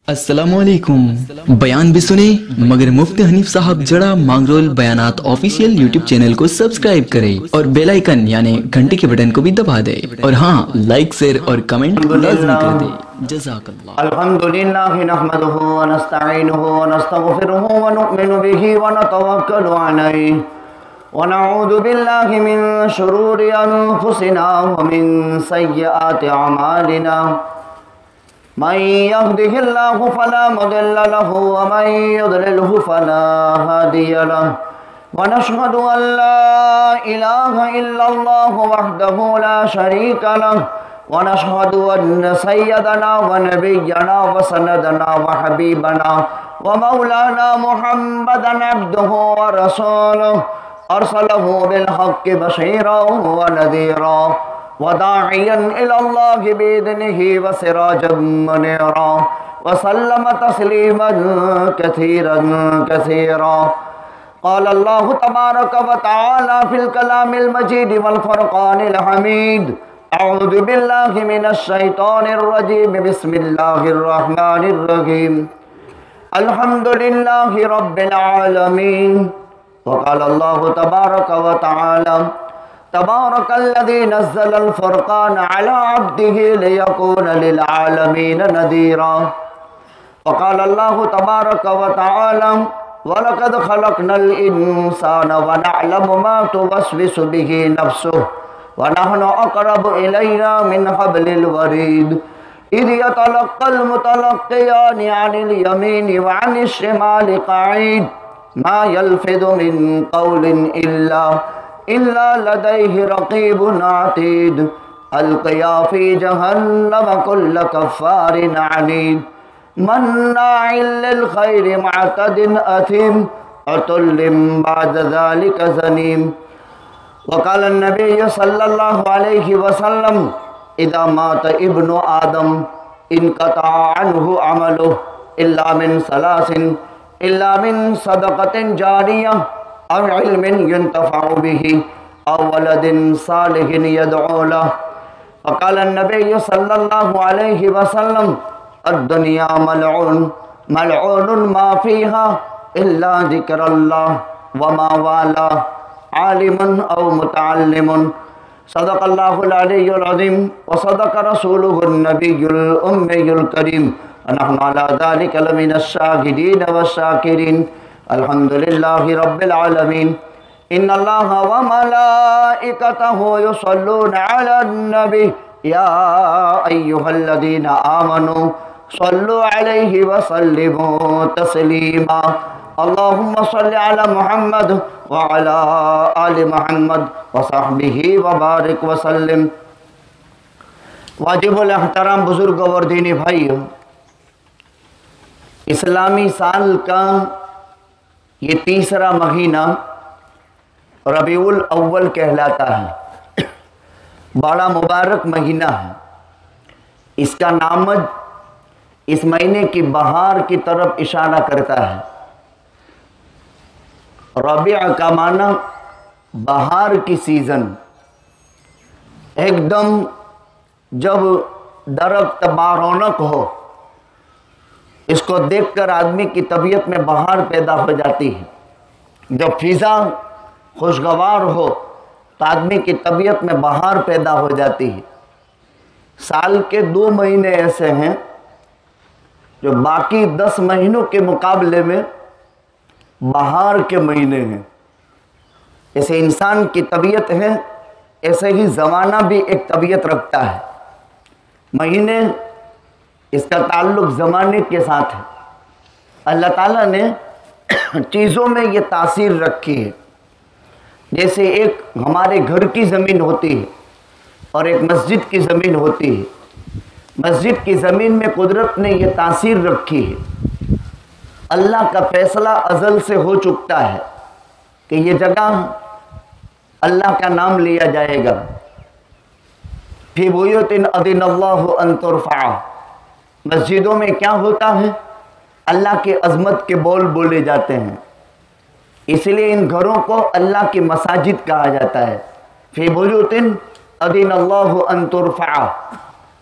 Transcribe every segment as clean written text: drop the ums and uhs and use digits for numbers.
अस्सलामुअलैकुम। बयान भी सुने मगर मुफ्ती हनीफ साहब जड़ा मांगरोल बयानात ऑफिशियल यूट्यूब चैनल को सब्सक्राइब करें और बेल आइकन यानी घंटी के बटन को भी दबा दे और हाँ, लाइक शेयर और कमेंट लाजमी कर दे। जज़ाकल्लाह। अल्हम्दुलिल्लाह नहमदुहु व नस्तईनुहु व नस्तगफिरुहु व नु'मिनु बिही व नतवक्कलु अलैहि व नऊज़ु बिल्लाहि मिन शुरूरि अनफुसिना व मिन सय्यिआति अमालिना। मन यहदिहिल्लाहु फला मुदिल्ल लहु व मन युद्लिलहु फला हादिय लहु व नशहदु अन ला इलाहा इल्लल्लाहु वहदहु ला शरीका लहु व नशहदु अन्न सय्यदना व नबिय्यना व सनदना व हबीबना व मौलाना मुहम्मदन अब्दुहु व रसूलुहु अरसलहु बिल हक़्क़ि बशीरन व नज़ीरा व दाइयन इलल्लाहि बिइज़्निहि व सिराजम मुनीरा व सल्लम तस्लीमन कसीरन कसीरा। क़ाल अल्लाहु तबारक व तआला फिल कलामिल मजीद वल फ़ुरक़ानिल हमीद। अऊज़ु बिल्लाहि मिनश शैतानिर रजीम। बिस्मिल्लाहिर रहमानिर रहीम। अल्हम्दुलिल्लाहि रब्बिल आलमीन। व क़ाल अल्लाहु तबारक व तआला तबारकल्लज़ी नज़्ज़लल फ़ुरक़ान अला अब्दिही लियकून लिल आलमीन नज़ीरा। व क़ाल अल्लाहु तबारक व तआला वलक़द ख़लक़नल इंसान व नअलमु मा तुवस्विसु बिही नफ्सुहु व नहनु अक़रबु इलैना मिन हब्लिल वरीद। इज़ यतलक़्क़ल मुतलक़्क़ियानि अनिल यमीनि व अनिश शिमालि क़ईद। मा यल्फ़िज़ु मिन क़ौलिन इल्ला लदैहि रक़ीबुन अतीद। अलक़िया फ़ी जहन्नम कुल्ल कफ़्फ़ारिन अनीद मन्नाइल लिल ख़ैरि मुअतदिन असीम अतुल्लिम बअद ज़ालिका ज़नीम। वक़ाल नबी सल्लल्लाहु अलैहि वसल्लम इज़ा मात इब्नु आदम इनक़ता अन्हु अमलुहु इल्ला मिन सलासिन इल्ला मिन सदक़तिन जारियह औ इल्मिन युंतफ़अु बिही औ वलदिन सालिहिन यदअू लहु। वक़ाल नबी सल्लल्लाहु अलैहि वसल्लम अद्दुनिया मलऊन मलऊनुन मा फ़ीहा इल्ला ज़िक्रुल्लाह व मा वाला आलिमुन औ मुतअल्लिमुन। सदक़ल्लाहुल अलियुल अज़ीम व सदक़ रसूलुहुन नबियुल उम्मियुल करीम व नहनु अला ज़ालिका लमिनश शाहिदीन वश्शाकिरीन। अल्हम्दुलिल्लाहि रब्बिल आलमीन। इन्नल्लाहा व मलाइकतहु युसल्लूना अलन नबी या अय्युहल्लज़ीना आमनू सल्लु अलैहि व सल्लिमू तस्लीमा। अल्लाहुम्मा सल्लि अला मुहम्मद व अला आलि मुहम्मद व सहबिही व बारिक व सल्लिम। वाजिबुल एहतराम बुजुर्ग और दीनी भाइयों, इस्लामी साल का ये तीसरा महीना रबीउल अव्वल कहलाता है। बड़ा मुबारक महीना है। इसका नामज इस महीने की बहार की तरफ इशारा करता है। रबीअ का माना बहार की सीज़न। एकदम जब दरख्त बारौनक हो, इसको देखकर आदमी की तबीयत में बहार पैदा हो जाती है। जब फिज़ा खुशगवार हो तो आदमी की तबीयत में बहार पैदा हो जाती है। साल के 2 महीने ऐसे हैं जो बाकी 10 महीनों के मुकाबले में बहार के महीने हैं। जैसे इंसान की तबीयत है, ऐसे ही ज़माना भी एक तबीयत रखता है। महीने इसका ताल्लुक़ ज़माने के साथ है। अल्लाह ताला ने चीज़ों में ये तासीर रखी है। जैसे एक हमारे घर की ज़मीन होती है और एक मस्जिद की ज़मीन होती है। मस्जिद की ज़मीन में कुदरत ने ये तासीर रखी है। अल्लाह का फ़ैसला अज़ल से हो चुकता है कि ये जगह अल्लाह का नाम लिया जाएगा। फ़ी बुयूतिन अज़िनल्लाहु अन तुरफ़अ। मस्जिदों में क्या होता है? अल्लाह के अज़मत के बोल बोले जाते हैं। इसलिए इन घरों को अल्लाह की मसाजिद कहा जाता है। फ़ी बुयूतिन अज़िनल्लाहु अन तुरफ़अ।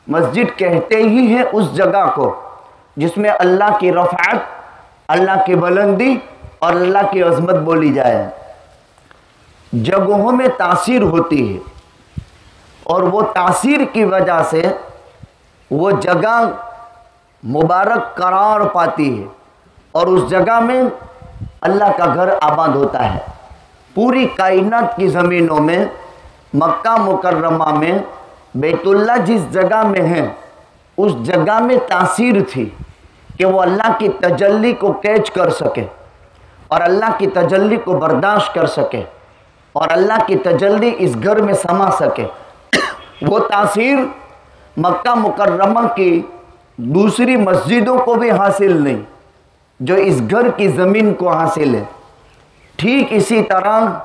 मस्जिद कहते ही हैं उस जगह को जिसमें अल्लाह की रफ़ात, अल्लाह की बुलंदी और अल्लाह की अज़मत बोली जाए। जगहों में तासीर होती है और वो तासीर की वजह से वो जगह मुबारक करार पाती है और उस जगह में अल्लाह का घर आबाद होता है। पूरी कायनात की ज़मीनों में, मक्का मुकर्रमा में, बैतुल्लाह जिस जगह में है उस जगह में तासीर थी कि वो अल्लाह की तजल्ली को कैच कर सके और अल्लाह की तजल्ली को बर्दाश्त कर सके और अल्लाह की तजल्ली इस घर में समा सके। वो तासीर मक्का मुकर्रमा की दूसरी मस्जिदों को भी हासिल नहीं जो इस घर की ज़मीन को हासिल है। ठीक इसी तरह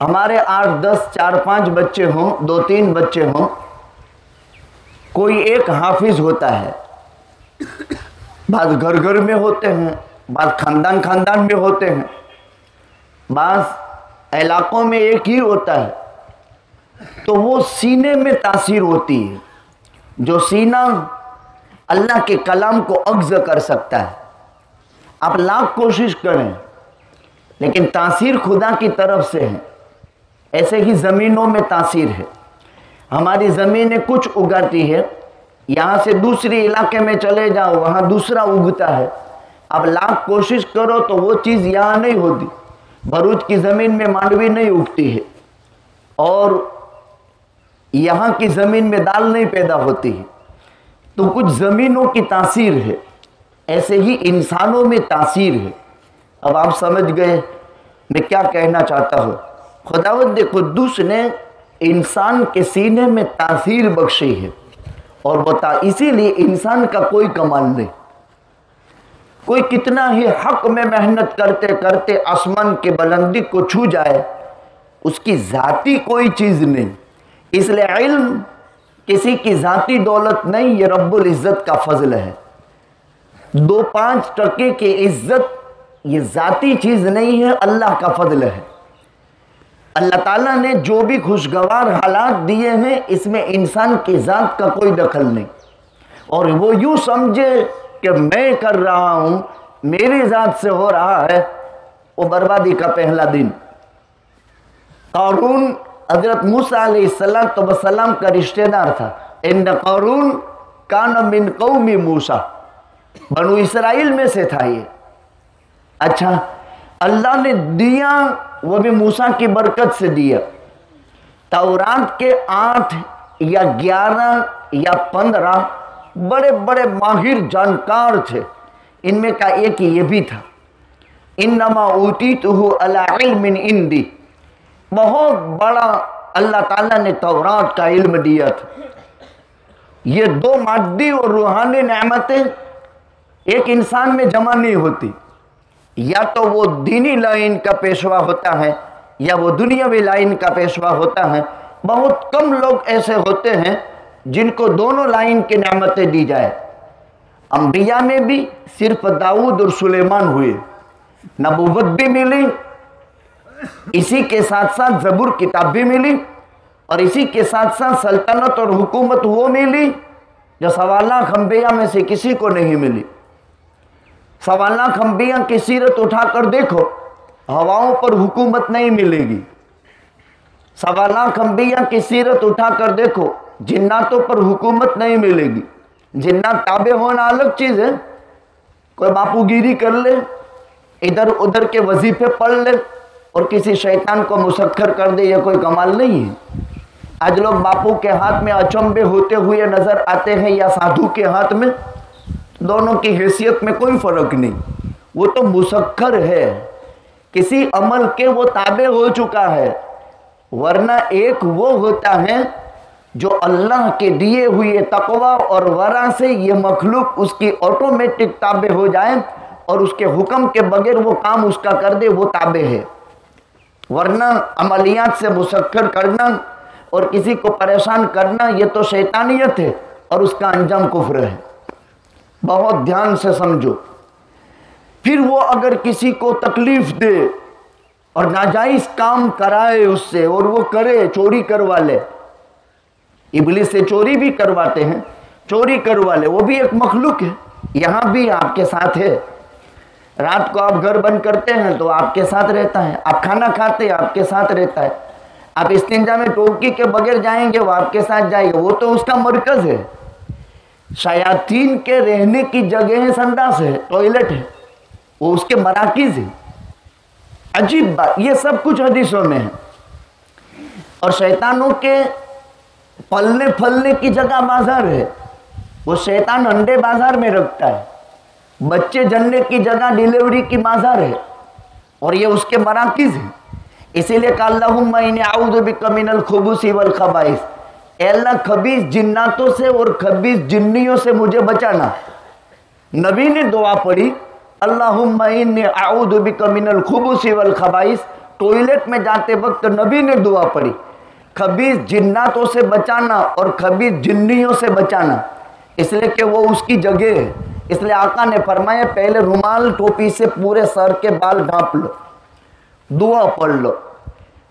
हमारे 8, 10, 4, 5 बच्चे हों, 2, 3 बच्चे हों, कोई एक हाफिज होता है। बात घर घर में होते हैं, बात खानदान खानदान में होते हैं, बात इलाकों में एक ही होता है। तो वो सीने में तासीर होती है। जो सीना अल्लाह के कलाम को अग़्ज़ कर सकता है। आप लाख कोशिश करें लेकिन तासीर खुदा की तरफ से है। ऐसे ही ज़मीनों में तासीर है। हमारी ज़मीनें कुछ उगाती है, यहाँ से दूसरी इलाके में चले जाओ वहाँ दूसरा उगता है। अब लाख कोशिश करो तो वो चीज़ यहाँ नहीं होती। भरूच की ज़मीन में मांडवी नहीं उगती है और यहाँ की ज़मीन में दाल नहीं पैदा होती है। तो कुछ ज़मीनों की तासीर है, ऐसे ही इंसानों में तासीर है। अब आप समझ गए मैं क्या कहना चाहता हूँ। खुदावंद कुद्दूस ने इंसान के सीने में तासीर बख्शी है और बता इसीलिए इंसान का कोई कमाल नहीं। कोई कितना ही हक में मेहनत करते करते आसमान के बुलंदी को छू जाए, उसकी ज़ाती कोई चीज़ नहीं। इसलिए इल्म किसी की ज़ाती दौलत नहीं, ये रब्बुल इज़्ज़त का फजल है। 2-5% की इज़्ज़त ये ज़ाती चीज़ नहीं है, अल्लाह का फजल है। अल्लाह ताला ने जो भी खुशगवार हालात दिए हैं इसमें इंसान की ज़ात का कोई दखल नहीं। और वो यूँ समझे कि मैं कर रहा हूँ, मेरी ज़ात से हो रहा है, वो बर्बादी का पहला दिन। क़ारून हज़रत मूसा अलैहिस्सलाम का रिश्तेदार था। इन्न क़ारून कान मिन क़ौमी मूसा, बनु इसराइल में से था ये। अच्छा, अल्लाह ने दिया वो भी मूसा की बरकत से दिया। तौरात के 8 या 11 या 15 बड़े बड़े माहिर जानकार थे। इनमें का एक ये भी था, इन्नमा ऊतीतुहु अला इल्मिन इंदी। बहुत बड़ा अल्लाह ताला ने तौरात का इल्म दिया था। ये 2 मादी और रूहानी नेमतें एक इंसान में जमा नहीं होती। या तो वो दीनी लाइन का पेशवा होता है या वो दुनियावी लाइन का पेशवा होता है। बहुत कम लोग ऐसे होते हैं जिनको दोनों लाइन की नेमतें दी जाए। अंबिया में भी सिर्फ दाऊद और सुलेमान हुए, नबूवत भी मिली, इसी के साथ साथ ज़बूर किताब भी मिली और इसी के साथ साथ सल्तनत और हुकूमत वो मिली जो 1.25 लाख अंबिया में से किसी को नहीं मिली। 1.25 लाख अंबिया की सीरत उठाकर देखो, हवाओं पर हुकूमत नहीं मिलेगी। 1.25 लाख अंबिया की सीरत उठाकर देखो, जिन्नातों पर हुकूमत नहीं मिलेगी। जिन्नात ताबे होना अलग चीज़ है। कोई बापूगिरी कर ले, इधर उधर के वजीफे पढ़ ले और किसी शैतान को मुसक्खर कर दे, यह कोई कमाल नहीं है। आज लोग बापू के हाथ में अचंभे होते हुए नजर आते हैं या साधु के हाथ में, दोनों की हैसियत में कोई फर्क नहीं। वो तो मुसक्खर है, किसी अमल के वो ताबे हो चुका है। वरना एक वो होता है जो अल्लाह के दिए हुए तकवा और वरा से ये मखलूक उसकी ऑटोमेटिक ताबे हो जाए और उसके हुक्म के बगैर वो काम उसका कर दे, वो ताबे है। वरना अमलियात से मुसक्खर करना और किसी को परेशान करना ये तो शैतानियत है और उसका अंजाम कुफ्र है। बहुत ध्यान से समझो। फिर वो अगर किसी को तकलीफ दे और नाजायज काम कराए उससे और वो करे, चोरी करवा ले, इब्लिस से चोरी भी करवाते हैं, चोरी करो वाले, वो भी एक मखलूक है, यहाँ भी आपके साथ है। रात को आप घर बंद करते हैं तो आपके साथ रहता है, आप खाना खाते हैं आपके साथ रहता है, आप इस्तिंजा में टोपी के बगैर जाएंगे वो आपके साथ जाएगा, वो तो उसका मरकज है। शयातीन के रहने की जगह है, संडास है, टॉयलेट है, वो उसके मराकिज है। अजीब बात, ये सब कुछ हदीसों में है। और शैतानों के पलने फलने की जगह बाजार है, वो शैतान अंडे बाजार में रखता है, बच्चे जन्ने की जगह डिलीवरी की बाजार है, और ये उसके मराकिज है। इसीलिए अल्लाहुम्मा इन्नी अऊज़ु बिका मिनल खुबूसी वल खबाइस, अल्लाह खबीस जिन्नातों से और खबीस जिन्नियों से मुझे बचाना। नबी ने दुआ पढ़ी, अल्लाहुम्मा इन्नी अऊज़ु बिका मिनल खुबूसी वल खबाइस, टॉयलेट में जाते वक्त नबी ने दुआ पढ़ी, खबीस जिन्नातों से बचाना और खबीस जिन्नियों से बचाना, इसलिए कि वो उसकी जगह है। इसलिए आका ने फरमाया पहले रुमाल टोपी से पूरे सर के बाल ढांप लो, दुआ पढ़ लो,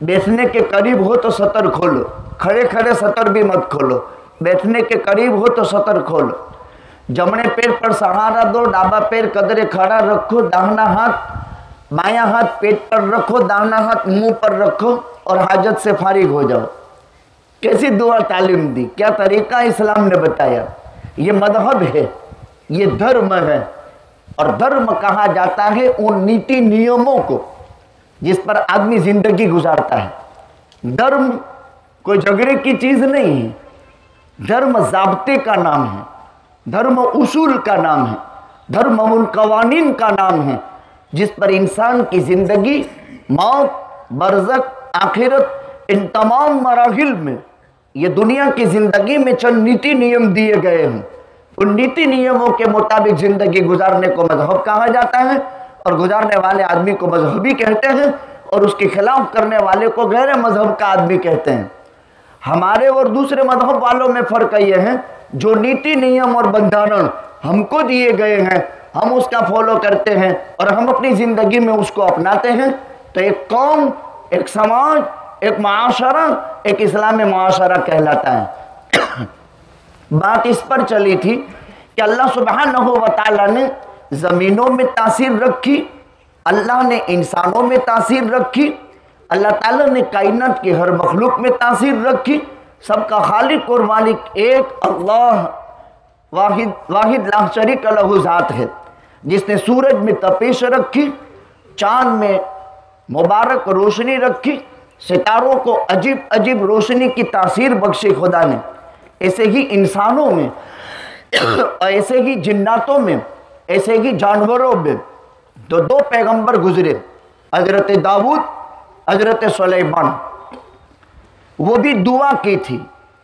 बैठने के करीब हो तो सतर खोलो, खड़े खड़े सतर भी मत खोलो, बैठने के करीब हो तो सतर खोलो, जमने पैर पर सहारा दो, डाबा पैर कदरे खड़ा रखो, दाहिना हाथ बायां हाथ पेट पर रखो, दाहिना हाथ मुंह पर रखो और हाजत से फारिग हो जाओ। कैसी दुआ तालीम दी, क्या तरीका इस्लाम ने बताया। ये मजहब है, ये धर्म है, और धर्म कहा जाता है उन नीति नियमों को जिस पर आदमी जिंदगी गुजारता है। धर्म कोई झगड़े की चीज नहीं है, धर्म ज़ाब्ते का नाम है, धर्म उसूल का नाम है, धर्म उन कवानीन का नाम है जिस पर इंसान की जिंदगी, मौत, बरज़ख, आखिरत, इन तमाम मराहिल में, ये दुनिया की जिंदगी में चंद नीति नियम दिए गए हैं। उन नीति नियमों के मुताबिक जिंदगी गुजारने को मजहब कहा जाता है, और गुजारने वाले आदमी को मजहबी कहते हैं, और उसके खिलाफ करने वाले को गैर मजहब का आदमी कहते हैं। हमारे और दूसरे मजहब वालों में फर्क ये है, जो नीति नियम और बंधारण हमको दिए गए हैं हम उसका फॉलो करते हैं और हम अपनी जिंदगी में उसको अपनाते हैं, तो एक कौम, एक समाज, एक माशरा, एक इस्लामी माशरा कहलाता है। बात इस पर चली थी कि अल्लाह सुब्हानहू व तआला ने ज़मीनों में तासीर रखी, अल्लाह ने इंसानों में तासीर रखी, अल्लाह ताला ने कायनात के हर मखलूक में तासीर रखी। सबका खालिक और मालिक एक अल्लाह वाहिद ला शरीक लहू ज़ात है, जिसने सूरज में तपिश रखी, चाँद में मुबारक रोशनी रखी, सितारों को अजीब अजीब रोशनी की तासीर बख्शी खुदा ने। ऐसे ही इंसानों में, ऐसे ही जिन्नातों में, ऐसे ही जानवरों में तो दो पैगंबर गुजरे, हजरत दाऊद, हजरत सुलेमान। वो भी दुआ की थी,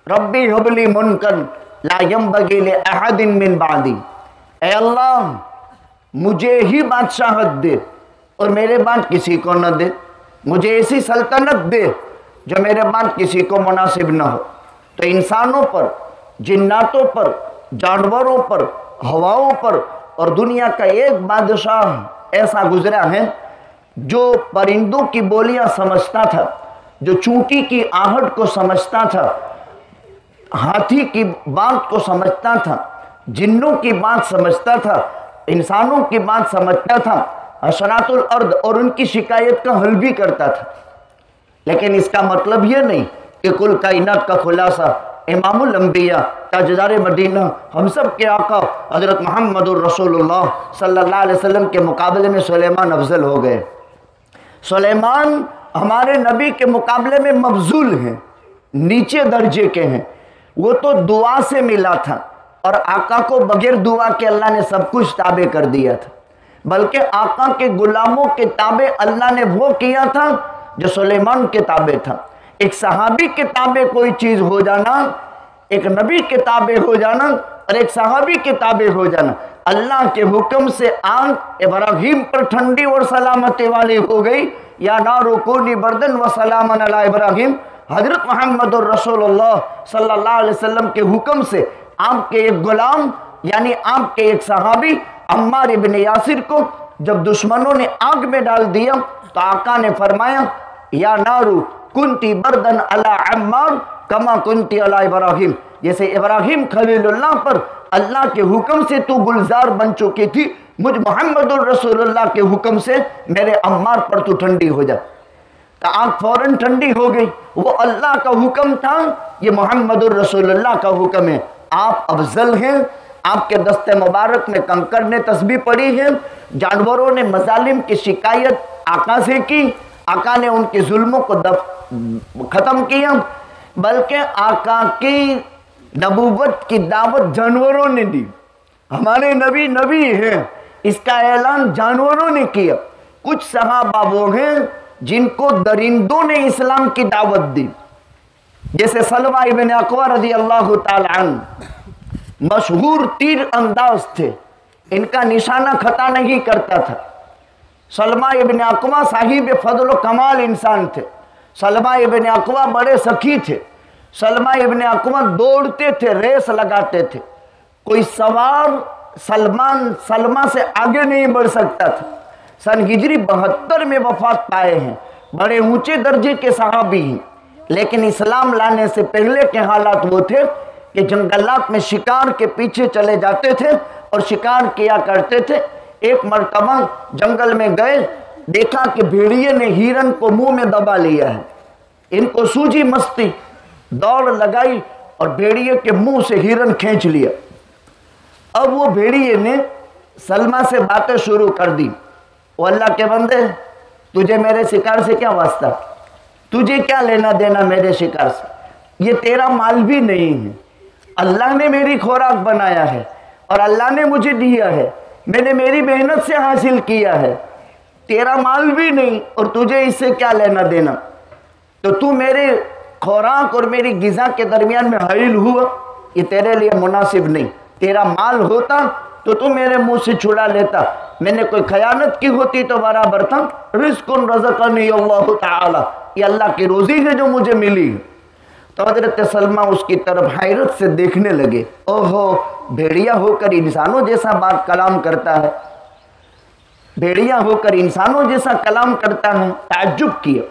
रब्बी हबली मुनकन ला यंबगी ले अहदिन मिन बादी, ऐ अल्लाह मुझे ही बादशाहत दे और मेरे बाद किसी को न दे, मुझे ऐसी सल्तनत दे जो मेरे बाद किसी को मुनासिब न हो। तो इंसानों पर, जिन्नातों पर, जानवरों पर, हवाओं पर और दुनिया का एक बादशाह ऐसा गुजरा है जो परिंदों की बोलियां समझता था, जो चूंटी की आहट को समझता था, हाथी की बात को समझता था, जिन्नों की बात समझता था, इंसानों की बात समझता था, हशरातुल अर्द और उनकी शिकायत का हल भी करता था। लेकिन इसका मतलब यह नहीं कि कुल कायनात का खुलासा इमामुल अंबिया, ताजदार मदीना, हम सब के आका हजरत मुहम्मदुर रसूलुल्लाह सल्लल्लाहु अलैहि वसल्लम के मुकाबले में सुलेमान अफजल हो गए। सुलेमान हमारे नबी के मुकाबले में मफजूल हैं, नीचे दर्जे के हैं। वो तो दुआ से मिला था और आका को बगैर दुआ के अल्लाह ने सब कुछ ताबे कर दिया था, बल्कि आका के गुलामों के ताबे अल्लाह ने वो किया था जो सुलेमान के ताबे था। एक सहाबी के ताबे कोई चीज़ हो जाना, एक नबी के ताबे हो जाना और एक सहाबी के ताबे हो जाना, अल्लाह के हुक्म से आग इब्राहिम पर ठंडी और सलामती वाली हो गई, या नारु कूनी बर्दन व सलामन अला इब्राहिम। हजरत मुहम्मदुर रसूलुल्लाह सल्लल्लाहु अलैहि वसल्लम के हुक्म से आपके एक गुलाम यानी आपके एक सहाबी अम्मार इब्न यासिर को जब दुश्मनों ने आग में डाल दिया तो आका ने फरमाया, या नारू कुंती बर्दन अला अम्मार कमा कुंती अला इब्राहिम, जैसे इब्राहिम खलीलुल्लाह पर अल्लाह के हुक्म से तू गुलजार बन चुकी थी, मुझ मोहम्मदुर रसूलुल्लाह के हुक्म से मेरे अम्मार पर तू ठंडी हो जा। तो आँख फौरन ठंडी हो गई। वो अल्लाह का हुक्म था, ये मोहम्मदुर रसूलुल्लाह का हुक्म है। आप अफजल हैं, आपके दस्ते मुबारक में कंकड़ ने तस्बीह पड़ी है। जानवरों ने मजालिम की शिकायत आका से की, आका ने उनके जुल्मों को ख़त्म किया, बल्कि आका की नबूवत की दावत जानवरों ने दी। हमारे नबी नबी हैं, इसका ऐलान जानवरों ने किया। कुछ सहाबा वो हैं जिनको दरिंदों ने इस्लाम की दावत दी, जैसे सलमा इब्न अक्वा रज़ी अल्लाह ताला अन्हु, मशहूर तीर अंदाज थे, इनका निशाना खता नहीं करता था। सलमा इब्न अक्वा साहिब फजल कमाल इंसान थे। सलमा इब्न अक्वा बड़े सखी थे। सलमा इब्न अक्वा दौड़ते थे, रेस लगाते थे। कोई सवार सलमा से आगे नहीं बढ़ सकता था। सन हिजरी 72 में वफात पाए हैं, बड़े ऊंचे दर्जे के सहाबी हैं। लेकिन इस्लाम लाने से पहले के हालात वो थे कि जंगलात में शिकार के पीछे चले जाते थे और शिकार किया करते थे। एक मर्तबा जंगल में गए, देखा कि भेड़िए ने हिरन को मुंह में दबा लिया है। इनको सूझी मस्ती, दौड़ लगाई और भेड़िए के मुंह से हिरन खींच लिया। अब वो भेड़िए ने सलमा से बातें शुरू कर दी, वो अल्लाह के बंदे, तुझे मेरे शिकार से क्या वास्ता, तुझे क्या लेना देना मेरे शिकार से, ये तेरा माल भी नहीं है। अल्लाह ने मेरी खुराक बनाया है और अल्लाह ने मुझे दिया है, मैंने मेरी मेहनत से हासिल किया है, तेरा माल भी नहीं और तुझे इससे क्या लेना देना। तो तू मेरे खुराक और मेरी गिज़ा के दरमियान में हाइल हुआ, ये तेरे लिए मुनासिब नहीं। तेरा माल होता तो तू मेरे मुंह से छुड़ा लेता, मैंने कोई खयानत की होती तो बराबर था। रिज़्क़ुन रज़क़नी अल्लाहु ताला, ये अल्लाह की रोज़ी है जो मुझे मिली। तो हज़रत सलमा उसकी तरफ हैरत से देखने लगे। ओहो, भेड़िया होकर इंसानों जैसा बात कलाम करता है, भेड़िया होकर इंसानों जैसा कलाम करता है। ताज्जुब किया।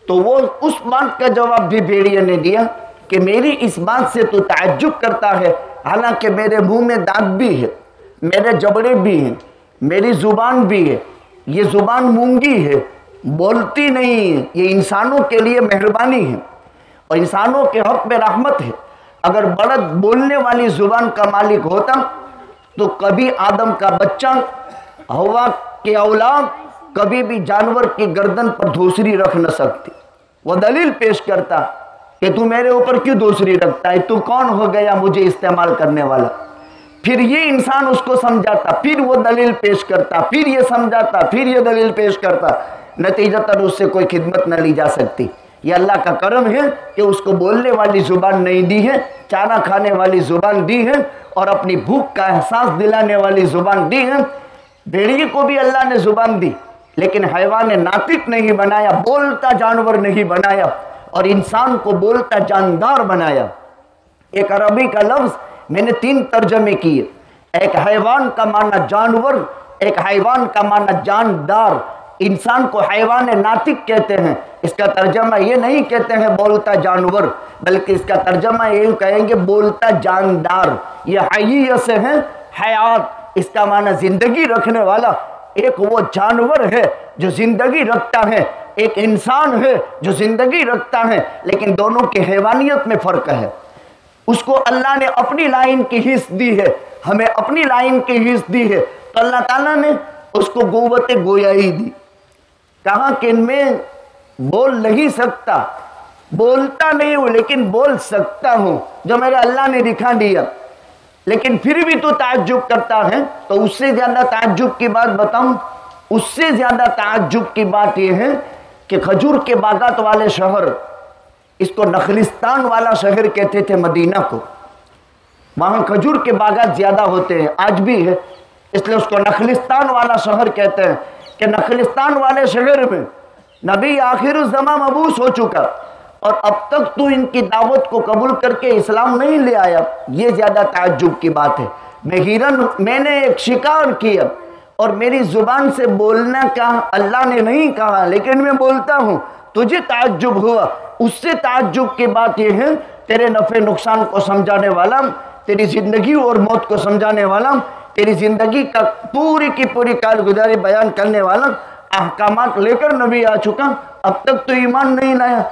तो वो उस बात का जवाब भी भेड़िया ने दिया कि मेरी इस बात से तो ताज्जुब करता है, हालांकि मेरे मुंह में दांत भी है, मेरे जबड़े भी हैं, मेरी जुबान भी है, ये जुबान मूंगी है, बोलती नहीं है, ये इंसानों के लिए मेहरबानी है और इंसानों के हक में रहमत है। अगर बड़द बोलने वाली जुबान का मालिक होता तो कभी आदम का बच्चा, हवा के औलाद कभी भी जानवर की गर्दन पर धूसरी रख न सकती। वो दलील पेश करता कि तू मेरे ऊपर क्यों दूसरी रखता है, तू कौन हो गया मुझे इस्तेमाल करने वाला। फिर ये इंसान उसको समझाता, फिर वो दलील पेश करता, फिर ये समझाता, फिर ये दलील पेश करता, नतीजतन उससे कोई खिदमत न ली जा सकती। ये अल्लाह का करम है कि उसको बोलने वाली जुबान नहीं दी है, चारा खाने वाली जुबान दी है और अपनी भूख का एहसास दिलाने वाली जुबान दी है। भेड़िए को भी अल्लाह ने जुबान दी, लेकिन हैवान नातिक नहीं बनाया, बोलता जानवर नहीं बनाया और इंसान को बोलता जानदार बनाया। एक अरबी का लफ्ज़ मैंने 3 तर्जमे किए, एक हैवान का माना जानवर, एक हैवान का माना जानदार। इंसान को हैवान नातिक कहते हैं, इसका तर्जमा ये नहीं कहते हैं बोलता जानवर, बल्कि इसका तर्जमा ये कहेंगे बोलता जानदार। ये हय्य से है हयात, इसका माना जिंदगी रखने वाला। एक वो जानवर है जो जिंदगी रखता है, एक इंसान है जो जिंदगी रखता है, लेकिन दोनों की हैवानियत में फ़र्क है। उसको अल्लाह ने अपनी लाइन की हिस्स दी है, हमें अपनी लाइन की हिस्स दी है। तो अल्लाह ताला ने उसको क़ुव्वत गोयाई दी। कहा कि मैं बोल नहीं सकता, बोलता नहीं हूँ लेकिन बोल सकता हूँ, जो मेरे अल्लाह ने दिखा दिया। लेकिन फिर भी तो ताज्जुब करता है। तो उससे ज़्यादा ताज्जुब की बात बताऊँ, उससे ज़्यादा ताज्जुब की बात यह है कि खजूर के बागात वाले शहर, इसको नखलिस्तान वाला शहर कहते थे मदीना को, वहाँ खजूर के बागात ज़्यादा होते हैं, आज भी है, इसलिए उसको नखलिस्तान वाला शहर कहते हैं। कि नखलिस्तान वाले शहर में नबी आखिरुज़्ज़मा मबूस हो चुका और अब तक तू इनकी दावत को कबूल करके इस्लाम नहीं ले आया, ये ज़्यादा ताज्जुब की बात है। मैंने एक शिकार किया और मेरी ज़ुबान से बोलना का अल्लाह ने नहीं कहा, लेकिन मैं बोलता हूँ, तुझे ताज्जुब हुआ। उससे ताज्जुब की बात यह है तेरे नफ़े नुकसान को समझाने वाला, तेरी ज़िंदगी और मौत को समझाने वाला, तेरी ज़िंदगी का पूरी की पूरी कारगुजारी बयान करने वाला अहकामात लेकर नबी आ चुका, अब तक तो ईमान नहीं लाया।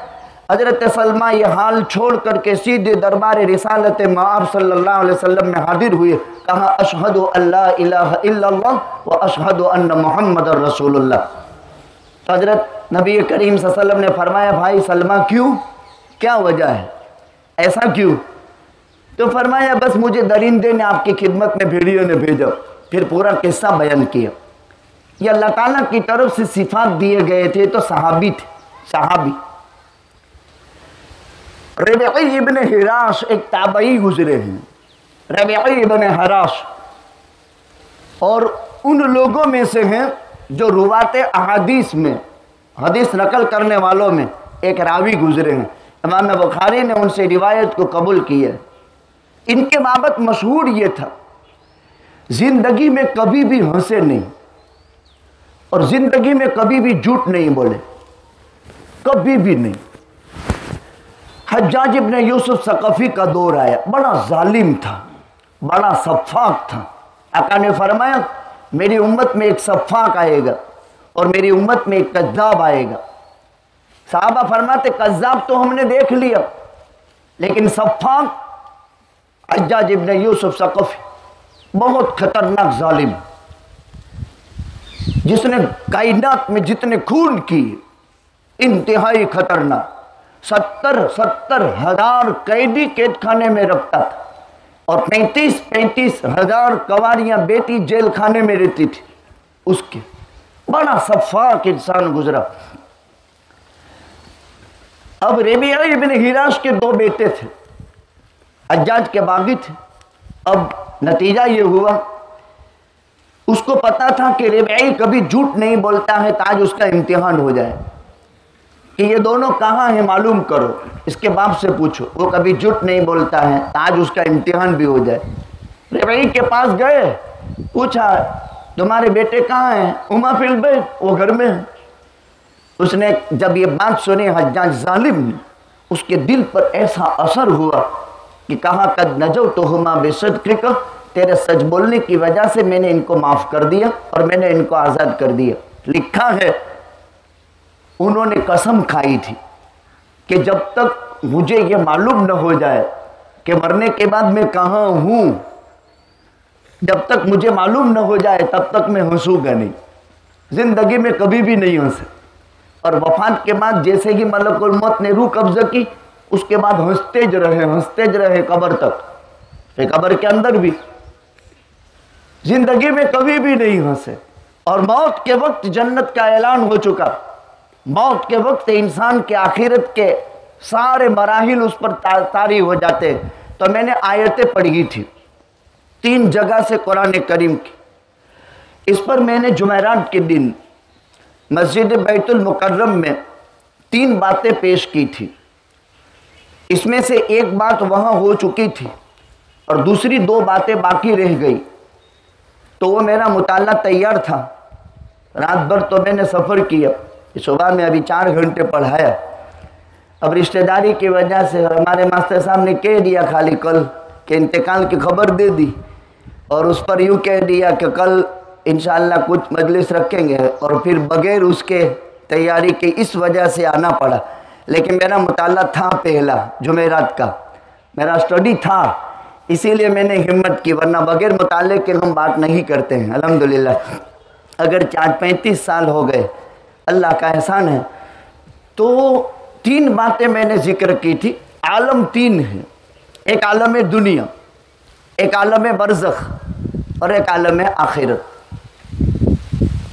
हजरत सलमा ये हाल छोड़ करके सीधे दरबार रिसालत मआब सल्लल्लाहु अलैहि वसल्लम में हाजिर हुए। कहा अशहदु अल्ला इलाहा इल्लल्लाह व अशहदु अन्न मुहम्मदुर रसूलुल्लाह। तो हजरत नबी करीम सल्लल्लाहु अलैहि वसल्लम ने फरमाया, भाई सलमा क्यों, क्या वजह है, ऐसा क्यों? तो फरमाया, बस मुझे दरिंदे ने आपकी खिदमत में भेड़ियों ने भेजा। फिर पूरा किस्सा बयान किया। ये अल्लाह ताला की तरफ से सिफात दिए गए थे, तो सहाबी थे, सहाबी। रबीई इब्न हिराश एक ताबई गुजरे हैं, रबीई इब्न हिराश, और उन लोगों में से हैं जो रुवाते अहादीस में, हदीस नकल करने वालों में एक रावी गुजरे हैं। इमाम बुखारी ने उनसे रिवायत को कबूल किया। इनके बाबत मशहूर ये था, जिंदगी में कभी भी हंसे नहीं और जिंदगी में कभी भी झूठ नहीं बोले, कभी भी नहीं। हज्जाज इब्न यूसुफ सकफी का दौर आया, बड़ा जालिम था, बड़ा सफ़ाक था। आका ने फरमाया, मेरी उम्मत में एक सफ़ाक आएगा और मेरी उम्मत में एक कज़्ज़ाब आएगा। साहबा फरमाते, कज़्ज़ाब तो हमने देख लिया, लेकिन सफ़ाक हज्जाज इब्न यूसुफ सकफी बहुत खतरनाक जालिम, जिसने कायनात में जितने खून किए, इंतहाई खतरनाक। 70 हजार कैदी कैद खाने में रखता था और 35 हजार कवारियां बेटी जेल खाने में रहती थी उसके। बड़ा सफ़ाक इंसान गुजरा। अब रबीई इब्न हिराश के 2 बेटे थे, हज्जाज के बागी थे। अब नतीजा ये हुआ, उसको पता था कि रबीई कभी झूठ नहीं बोलता है, ताज उसका इम्तिहान हो जाए कि ये दोनों कहाँ हैं मालूम करो, इसके बाप से पूछो, वो कभी झूठ नहीं बोलता है, ताज उसका इम्तिहान भी हो जाए। रबीई के पास गए, पूछा तुम्हारे बेटे कहाँ हैं? उमा फिल बैत, वो घर में है। उसने जब ये बात सुनी, हज्जाज जालिम ने, उसके दिल पर ऐसा असर हुआ कि कहा, कद नजो तो हुमा बेसदक़िक, तेरे सच बोलने की वजह से मैंने इनको माफ़ कर दिया और मैंने इनको आज़ाद कर दिया। लिखा है उन्होंने कसम खाई थी कि जब तक मुझे ये मालूम न हो जाए कि मरने के बाद मैं कहाँ हूँ, जब तक मुझे मालूम न हो जाए तब तक मैं हंसूंगा नहीं, ज़िंदगी में कभी भी नहीं हंसे। और वफात के बाद जैसे ही मलकुल मौत ने रूह कब्ज़ा की, उसके बाद हंसते ज रहे कब्र तक, फिर कब्र के अंदर भी, जिंदगी में कभी भी नहीं हंसे। और मौत के वक्त जन्नत का ऐलान हो चुका, मौत के वक्त इंसान के आखिरत के सारे मराहिल उस पर तारी हो जाते। तो मैंने आयतें पढ़ी थी 3 जगह से कुरान करीम की। इस पर मैंने जुमेरात के दिन मस्जिद बैतुल मुकर्रम में 3 बातें पेश की थी। इसमें से एक बात वहाँ हो चुकी थी और दूसरी 2 बातें बाकी रह गई। तो वो मेरा मुताला तैयार था, रात भर तो मैंने सफ़र किया, सुबह में अभी 4 घंटे पढ़ाया। अब रिश्तेदारी की वजह से हमारे मास्टर साहब ने कह दिया खाली कल के इंतकाल की खबर दे दी, और उस पर यूँ कह दिया कि कल इंशाअल्लाह कुछ मजलिस रखेंगे, और फिर बगैर उसके तैयारी के इस वजह से आना पड़ा। लेकिन मेरा मुताला था पहला जुमेरात का, मेरा स्टडी था, इसीलिए मैंने हिम्मत की, वरना बगैर मुताले के हम बात नहीं करते हैं। अल्हम्दुलिल्लाह अगर 35 साल हो गए, अल्लाह का एहसान है। तो 3 बातें मैंने जिक्र की थी। आलम 3 है, एक आलम दुनिया, एक आलम बरज़ख और एक आलम आखिरत।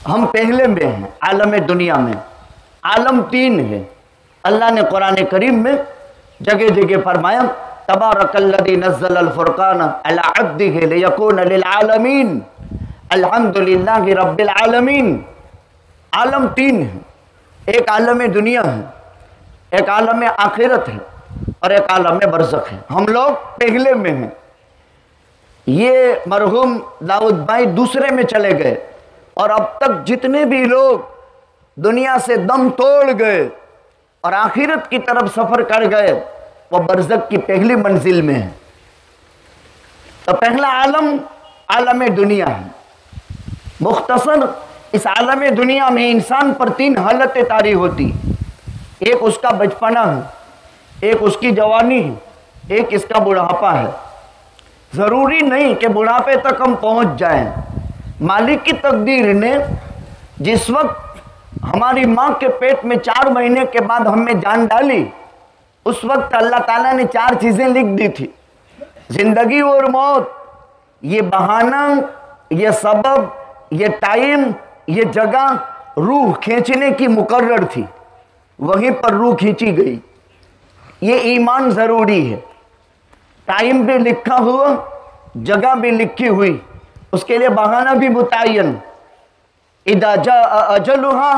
हम पहले में हैं, आलम दुनिया में। आलम 3 है। अल्लाह ने कुरान करीम में जगह जगह फरमाया, तबारकल्लज़ी नज़्ज़लल फ़ुरक़ान अला अब्दिही लियकून लिल आलमीन अल्हम्दुलिल्लाहि रब्बिल आलमीन। आलम 3 है, एक आलम दुनिया है, एक आलम आखिरत है और एक आलम बरज़ख है। हम लोग पहले में हैं। ये मरहूम दाऊद भाई दूसरे में चले गए, और अब तक जितने भी लोग दुनिया से दम तोड़ गए और आखिरत की तरफ सफ़र कर गए, वह बरज़ख की पहली मंजिल में है। तो पहला आलम आलम दुनिया है। मुख्तसर इस आलम दुनिया में इंसान पर 3 हालतें तारी होती। एक उसका बचपना है, एक उसकी जवानी है, एक इसका बुढ़ापा है। ज़रूरी नहीं कि बुढ़ापे तक हम पहुंच जाएं। मालिक की तकदीर ने जिस वक्त हमारी माँ के पेट में 4 महीने के बाद हमें जान डाली, उस वक्त अल्लाह ताला ने 4 चीज़ें लिख दी थी। जिंदगी और मौत, ये बहाना, ये सबब, ये टाइम, ये जगह रूह खींचने की मुकर्रर थी, वहीं पर रूह खींची गई। ये ईमान ज़रूरी है। टाइम भी लिखा हुआ, जगह भी लिखी हुई, उसके लिए बहाना भी मुतय्यन। इदा जा अजलुहा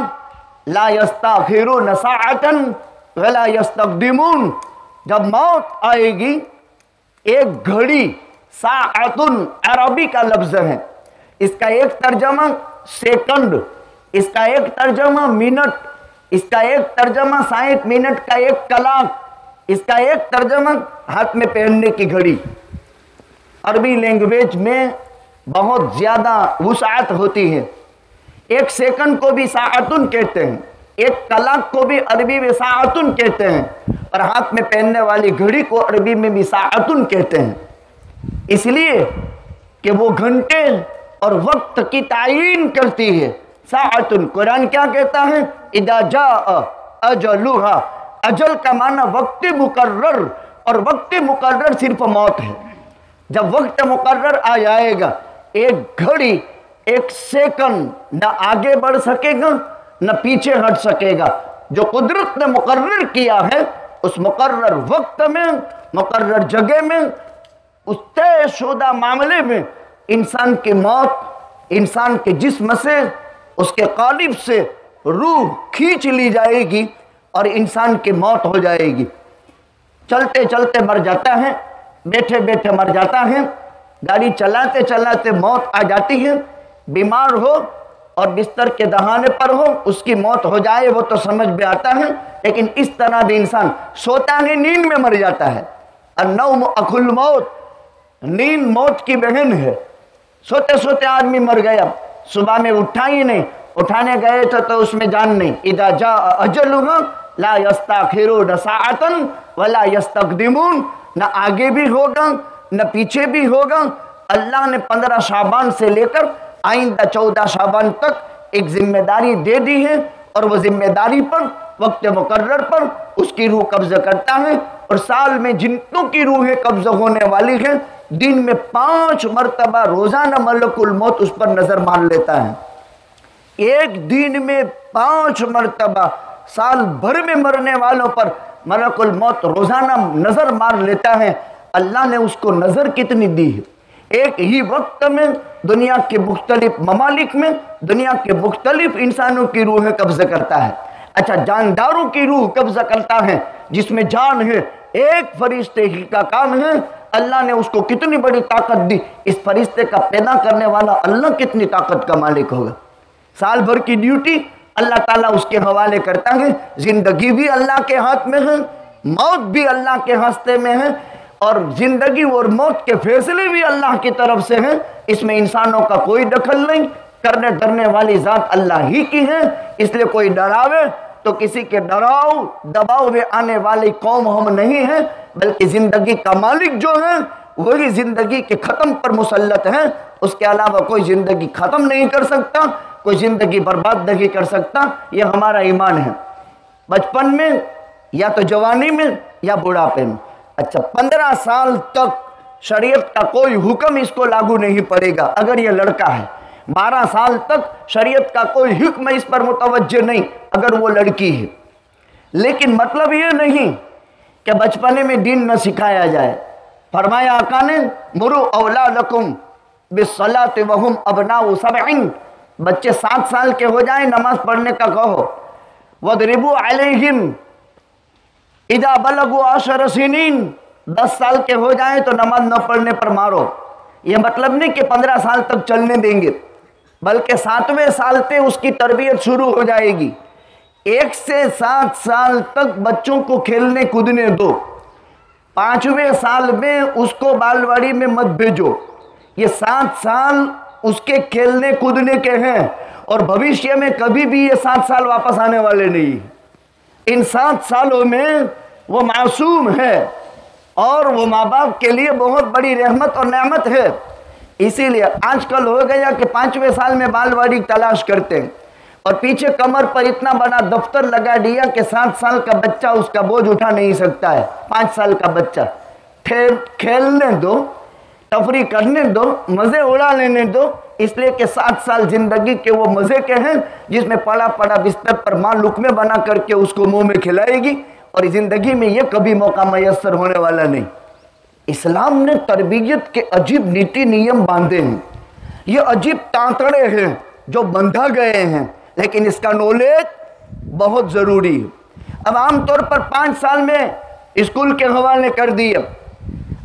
ला यस्ताखिरून साअतन वला यस्तक़दिमून। जब मौत आएगी, एक घड़ी, साअतुन अरबी का लफ्ज़ है, इसका एक तर्जमा सेकंड, इसका एक तर्जमा मिनट, इसका एक तर्जमा 60 मिनट का एक कलाक, इसका एक तर्जमा हाथ में पहनने की घड़ी। अरबी लैंग्वेज में बहुत ज़्यादा वुसाअत होती है। एक सेकंड को भी साअतुन कहते हैं, एक कलाक को भी अरबी में साअतुन कहते हैं, और हाथ में पहनने वाली घड़ी को अरबी में भी साअतुन कहते हैं। इसलिए कि वो घंटे और वक्त की तायीन करती है। साअतुन, कुरान क्या कहता है? इदा जा अजलुहा। अजल का माना वक्त मुकर्रर, और वक्त मुकर्रर सिर्फ मौत है। जब वक्त मुकर्रर आ जाएगा, एक घड़ी, एक सेकंड न आगे बढ़ सकेगा न पीछे हट सकेगा। जो कुदरत ने मुकर्रर किया है, उस मुकर्रर वक्त में, मुकर्रर जगह में, उस तयशुदा मामले में इंसान की मौत, इंसान के जिस्म से, उसके कालिब से रूह खींच ली जाएगी और इंसान की मौत हो जाएगी। चलते चलते मर जाता है, बैठे बैठे मर जाता है, गाड़ी चलाते चलाते मौत आ जाती है, बीमार हो और बिस्तर के दहाने पर हो, उसकी मौत हो जाए, वो तो समझ में आता है। लेकिन इस तरह भी इंसान सोता है, नींद में मर जाता है। अन्नौम अखुल मौत, नींद मौत की बहन है। सोते सोते आदमी मर गया, सुबह में उठा ही नहीं, उठाने गए तो उसमें जान नहीं। इदा जा अजलुहा ला यस्ताखिरून साअतन वला यस्तक़दिमून। न आगे भी होगा न पीछे भी होगा। अल्लाह ने 15 शाबान से लेकर आइंदा 14 शाबान तक एक जिम्मेदारी दे दी है, और वो जिम्मेदारी पर, वक्त मुकर्रर पर उसकी रूह कब्जा करता है। और साल में जितनों की रूहें कब्जा होने वाली है, दिन में 5 मरतबा रोजाना मलकुल मौत उस पर नजर मार लेता है। एक दिन में 5 मरतबा साल भर में मरने वालों पर मलकुल मौत रोजाना नजर मार लेता है। अल्लाह ने उसको नजर कितनी दी है? एक ही वक्त में दुनिया के मुख्तलिफ ममालिक में, दुनिया के मुख्तलिफ इंसानों की रूहें कब्जा करता है। अच्छा, जानदारों की रूह कब्जा करता है जिसमें जान है, एक फरिश्ते ही का काम है। अल्लाह ने उसको कितनी बड़ी ताकत दी। इस फरिश्ते का पैदा करने वाला अल्लाह कितनी ताकत का मालिक होगा। साल भर की ड्यूटी अल्लाह ताला उसके हवाले करता है। जिंदगी भी अल्लाह के हाथ में है, मौत भी अल्लाह के हस्ते में है, और जिंदगी और मौत के फैसले भी अल्लाह की तरफ से हैं। इसमें इंसानों का कोई दखल नहीं। करने डरने वाली जात अल्लाह ही की है। इसलिए कोई डरावे तो किसी के डराव दबाव में आने वाली कौम हम नहीं हैं, बल्कि जिंदगी का मालिक जो है वही जिंदगी के खत्म पर मुसल्लत है। उसके अलावा कोई जिंदगी खत्म नहीं कर सकता, कोई जिंदगी बर्बाद नहीं कर सकता। यह हमारा ईमान है। बचपन में या तो जवानी में या बुढ़ापे में। अच्छा, 15 साल तक शरीयत का कोई हुक्म इसको लागू नहीं पड़ेगा अगर यह लड़का है। 12 साल तक शरीयत का कोई हुक्म इस पर मुतवज्जे नहीं अगर वो लड़की है। लेकिन मतलब ये नहीं कि बचपने में दीन न सिखाया जाए। फरमाया आका ने, मुरु औलादकुम बिस्सलाति वहुम अबनाउ सबईन। बच्चे 7 साल के हो जाए नमाज पढ़ने का कहो। वदरिबू अलैहिम इदा बलगु 10 सिनीन। 10 साल के हो जाए तो नमाज न पढ़ने पर मारो। यह मतलब नहीं कि 15 साल तक चलने देंगे, बल्कि 7वें साल से उसकी तरबियत शुरू हो जाएगी। 1 से 7 साल तक बच्चों को खेलने कूदने दो। 5वें साल में उसको बालवाड़ी में मत भेजो। ये 7 साल उसके खेलने कूदने के हैं और भविष्य में कभी भी ये 7 साल वापस आने वाले नहीं। इन 7 सालों में वो मासूम है और वो माँ बाप के लिए बहुत बड़ी रहमत और नेमत है। इसीलिए आजकल हो गया कि 5वें साल में बालवाड़ी तलाश करते हैं और पीछे कमर पर इतना बड़ा दफ्तर लगा दिया कि 7 साल का बच्चा उसका बोझ उठा नहीं सकता है। 5 साल का बच्चा खेलने दो, तफरी करने दो, मज़े उड़ा लेने दो, इसलिए कि 7 साल जिंदगी के वो मज़े के हैं जिसमें पड़ा पड़ा बिस्तर पर माँ लुकमे बना करके उसको मुंह में खिलाएगी और जिंदगी में ये कभी मौका मैसर होने वाला नहीं। इस्लाम ने तरबियत के अजीब नीति नियम बांधे हैं, ये अजीब तांतड़े हैं जो बंधा गए हैं, लेकिन इसका नॉलेज बहुत ज़रूरी है। अब आमतौर पर 5 साल में स्कूल के हवाले कर दिए,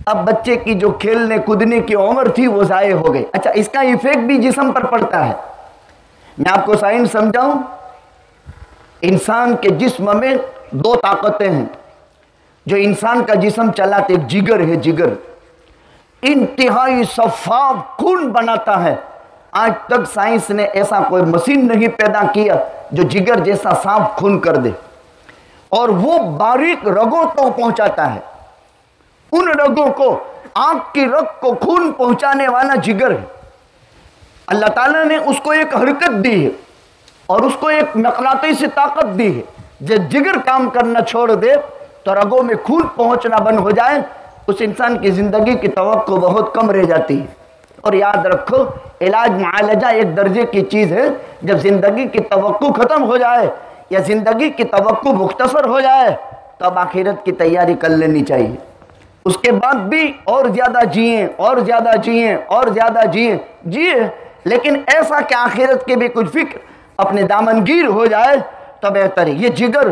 अब बच्चे की जो खेलने कूदने की उम्र थी वो ज़ाये हो गई। अच्छा, इसका इफेक्ट भी जिस्म पर पड़ता है। मैं आपको साइंस समझाऊं, इंसान के जिस्म में 2 ताकतें हैं जो इंसान का जिस्म चलाते। एक जिगर है, जिगर इंतहाई शफ़ाफ खून बनाता है। आज तक साइंस ने ऐसा कोई मशीन नहीं पैदा किया जो जिगर जैसा साफ खून कर दे, और वो बारीक रगों को पहुंचाता है। उन रगों को, आंख की रग को खून पहुंचाने वाला जिगर है। अल्लाह ताला ने उसको एक हरकत दी है और उसको एक मक़नातीसी ताकत दी है। जब जिगर काम करना छोड़ दे तो रगों में खून पहुंचना बंद हो जाए, उस इंसान की ज़िंदगी की तवक्को बहुत कम रह जाती है। और याद रखो, इलाज मुआलजा एक दर्जे की चीज़ है। जब ज़िंदगी की तवक्को ख़त्म हो जाए या ज़िंदगी की तवक्को मुख्तसर हो जाए तो अब आखिरत की तैयारी कर लेनी चाहिए। उसके बाद भी और ज़्यादा जिए, और ज़्यादा जिए, और ज़्यादा जिए, लेकिन ऐसा कि आखिरत के भी कुछ फिक्र अपने दामनगीर हो जाए तो बेहतर है। ये जिगर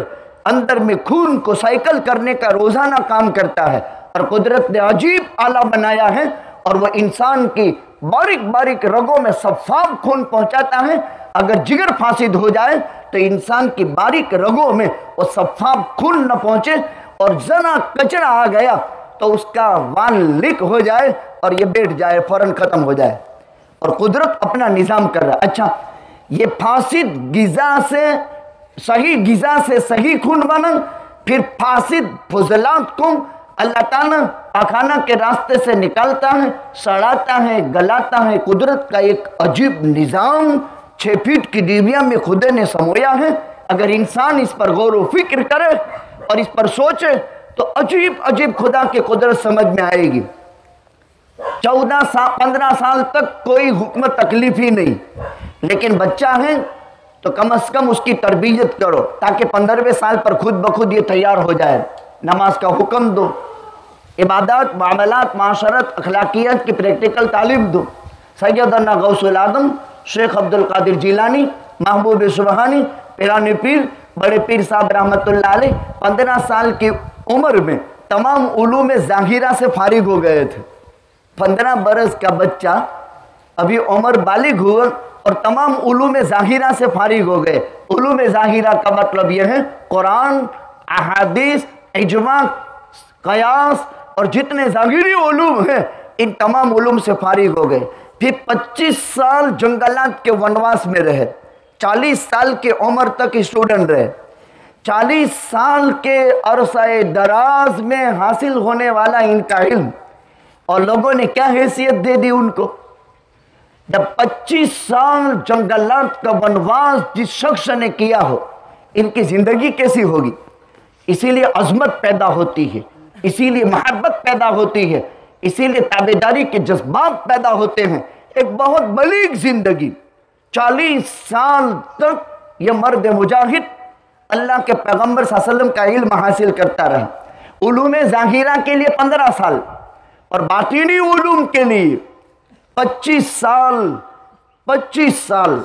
अंदर में खून को साइकिल करने का रोज़ाना काम करता है और कुदरत ने अजीब आला बनाया है और वह इंसान की बारीक बारीक रगों में शफ़ाफ खून पहुंचाता है। अगर जिगर फासिद हो जाए तो इंसान की बारीक रगों में वो शफ़ाफ खून न पहुंचे और ज़रा कचरा आ गया तो उसका वाल लीक हो जाए और ये बैठ जाए, फ़ौरन ख़त्म हो जाए। और कुदरत अपना निज़ाम कर रहा है। अच्छा, ये फासिद ग़िज़ा से, सही ग़िज़ा से सही खून बना, फिर फासिद फजलात को अल्लाह ताला पाखाना के रास्ते से निकालता है, सड़ाता है, गलाता है। कुदरत का एक अजीब निज़ाम 6 फीट की डिबिया में खुदा ने समोया है। अगर इंसान इस पर गौर व फिक्र करे और इस पर सोचे तो अजीब अजीब खुदा की कुदरत समझ में आएगी। 14 साल 15 साल तक कोई हुक्म तकलीफ ही नहीं, लेकिन बच्चा है तो कम से कम उसकी तरबियत करो ताकि 15वें साल पर खुद ब खुद ये तैयार हो जाए। नमाज का हुक्म दो, इबादत, मामलात, माशरत, अखलाकियत की प्रैक्टिकल तालीम दो। सैयदना गौसुल आदम शेख अब्दुल कादिर जिलानी, महबूब सुबहानी, पिरानी पीर, बड़े पीर साहब रहमतुल्लाह अलैह 15 साल की उम्र में तमाम उलूम ज़ाहिरा से फारिग हो गए थे। 15 बरस का बच्चा अभी उम्र बालिग हुआ और तमाम उलूम ज़ाहिरा से फारिग हो गए। उलूम ज़ाहिरा का मतलब यह है कुरान, अहादीस, इजमा, कयास और जितने ज़ाहिरी उलूम हैं इन तमाम उलूम से फारिग हो गए। फिर 25 साल जंगलात के वनवास में रहे, 40 साल के उम्र तक स्टूडेंट रहे। 40 साल के अरसाए दराज में हासिल होने वाला इनका इल्म, और लोगों ने क्या हैसियत दे दी उनको। जब 25 साल जंगलात का वनवास जिस शख्स ने किया हो, इनकी ज़िंदगी कैसी होगी। इसीलिए अज़मत पैदा होती है, इसीलिए मोहब्बत पैदा होती है, इसीलिए ताबेदारी के जज्बात पैदा होते हैं। एक बहुत बलीग ज़िंदगी 40 साल तक यह मर्द मुजाहिद अल्लाह के पैगम्बर सल्लल्लाहु अलैहि वसल्लम का इल्म हासिल करता रहा। उलूम ज़ाहिरा के लिए 15 साल और बातिनी उलूम के लिए 25 साल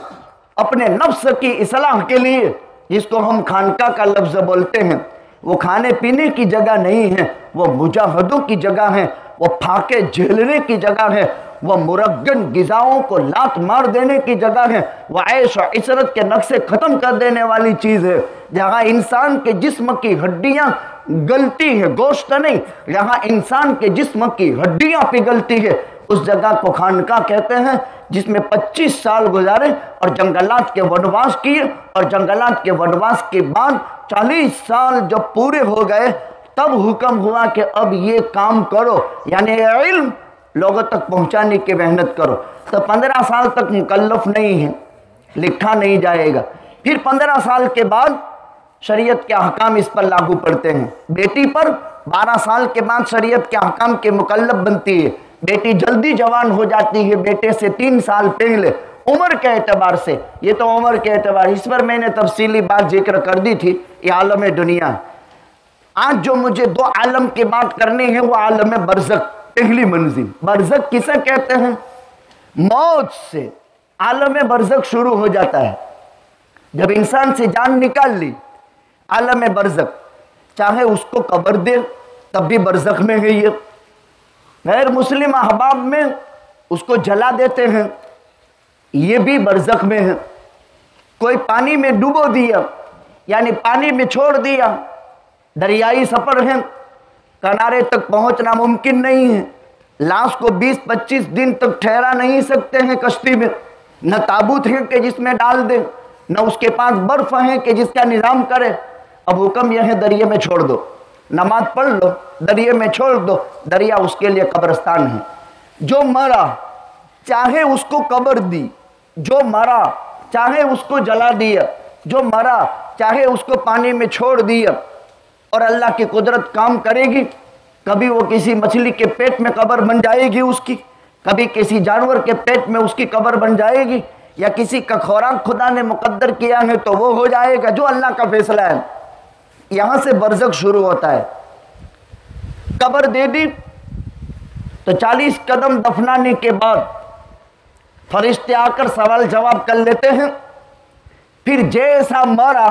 अपने नफ्स की इस्लाह के लिए, जिसको हम खानका का लफ्ज़ बोलते हैं। वो खाने पीने की जगह नहीं है, वो मुजाहदों की जगह है, वो फाके झेलने की जगह है, वह मुरगन ग़िज़ाओं को लात मार देने की जगह है, वह ऐश और इसरत के नक्शे ख़त्म कर देने वाली चीज़ है। जहाँ इंसान के जिस्म की हड्डियाँ गलती है, गोश्त नहीं, जहाँ इंसान के जिस्म की हड्डियाँ पिघलती है, उस जगह को खानका कहते हैं, जिसमें 25 साल गुजारे और जंगलात के वनवास किए, और जंगलात के वनवास के बाद 40 साल जब पूरे हो गए तब हुक्म हुआ कि अब ये काम करो, यानी इल्म लोगों तक पहुंचाने की मेहनत करो। तो 15 साल तक मुकल्लफ नहीं है, लिखा नहीं जाएगा। फिर 15 साल के बाद शरीयत के अहकाम इस पर लागू पड़ते हैं। बेटी पर 12 साल के बाद शरीयत के अहकाम के मुकल्लफ बनती है। बेटी जल्दी जवान हो जाती है, बेटे से 3 साल पहले उम्र के एतबार से। ये तो उम्र के एतबार, इस पर मैंने तफसीली बात जिक्र कर दी थी। ये आलम दुनिया। आज जो मुझे 2 आलम की बात करनी है वो आलम बरज़ख, पहली मंजिल। बरज़ख किसे कहते हैं? मौत से आलम बरज़ख शुरू हो जाता है। जब इंसान से जान निकाल ली, आलम बरज़ख, चाहे उसको कब्र दे तब भी बरज़ख में है। ये गैर मुस्लिम अहबाब में उसको जला देते हैं, ये भी बरज़ख में है। कोई पानी में डुबो दिया, यानी पानी में छोड़ दिया, दरियाई सफ़र है, किनारे तक पहुंचना मुमकिन नहीं है। लाश को 20-25 दिन तक ठहरा नहीं सकते हैं कश्ती में, न ताबूत है कि जिसमें डाल दें, न उसके पास बर्फ है कि जिसका निज़ाम करे। अब हुक्म यह है दरिया में छोड़ दो, नमाज पढ़ लो, दरिया में छोड़ दो, दरिया उसके लिए कब्रिस्तान है। जो मरा चाहे उसको कब्र दी, जो मरा चाहे उसको जला दिया, जो मरा चाहे उसको पानी में छोड़ दिया, और अल्लाह की कुदरत काम करेगी। कभी वो किसी मछली के पेट में कब्र बन जाएगी उसकी, कभी किसी जानवर के पेट में उसकी कब्र बन जाएगी, या किसी का खुराक खुदा ने मुकद्दर किया है तो वो हो जाएगा, जो अल्लाह का फैसला है। यहां से बरज़ख शुरू होता है। कब्र दे दी तो 40 कदम दफनाने के बाद फरिश्ते आकर सवाल जवाब कर लेते हैं। फिर जैसा मरा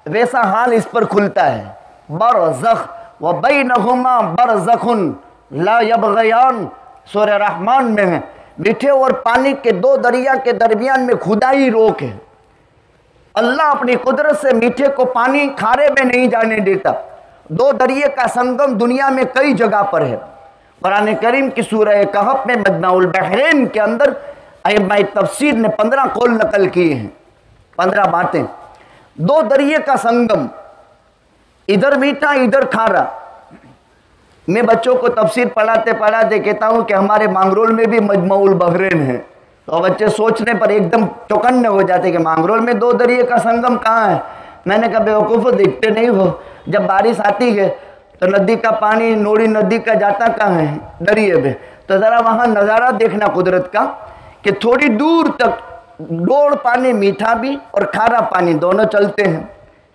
वैसा हाल इस पर खुलता है। बरज़ख व बैनहुमा बरज़खुन ला यबग़यान, सूरह रहमान में है। मीठे और पानी के 2 दरिया के दरमियान में खुदाई रोक है। अल्लाह अपनी कुदरत से मीठे को पानी खारे में नहीं जाने देता। 2 दरिया का संगम दुनिया में कई जगह पर है। कुरान करीम की सूरह कहफ में मजमाउल बहरैन के अंदर अइम्मा तफसीर ने 15 कौल नकल किए हैं, 15 बातें। 2 दरिया का संगम, इधर मीठा इधर खारा। मैं बच्चों को तफसीर पढ़ाते पढ़ाते कहता हूँ कि हमारे मांगरोल में भी मजमाउल बहरैन है, तो बच्चे सोचने पर एकदम चौकन्ने हो जाते कि मांगरोल में 2 दरिया का संगम कहाँ है। मैंने कहा बेवकूफ़, देखते नहीं हो, जब बारिश आती है तो नदी का पानी नोड़ी नदी का जाता कहाँ है? दरिया में। तो ज़रा वहाँ नज़ारा देखना कुदरत का कि थोड़ी दूर तक डोड़ पानी मीठा भी और खारा पानी दोनों चलते हैं।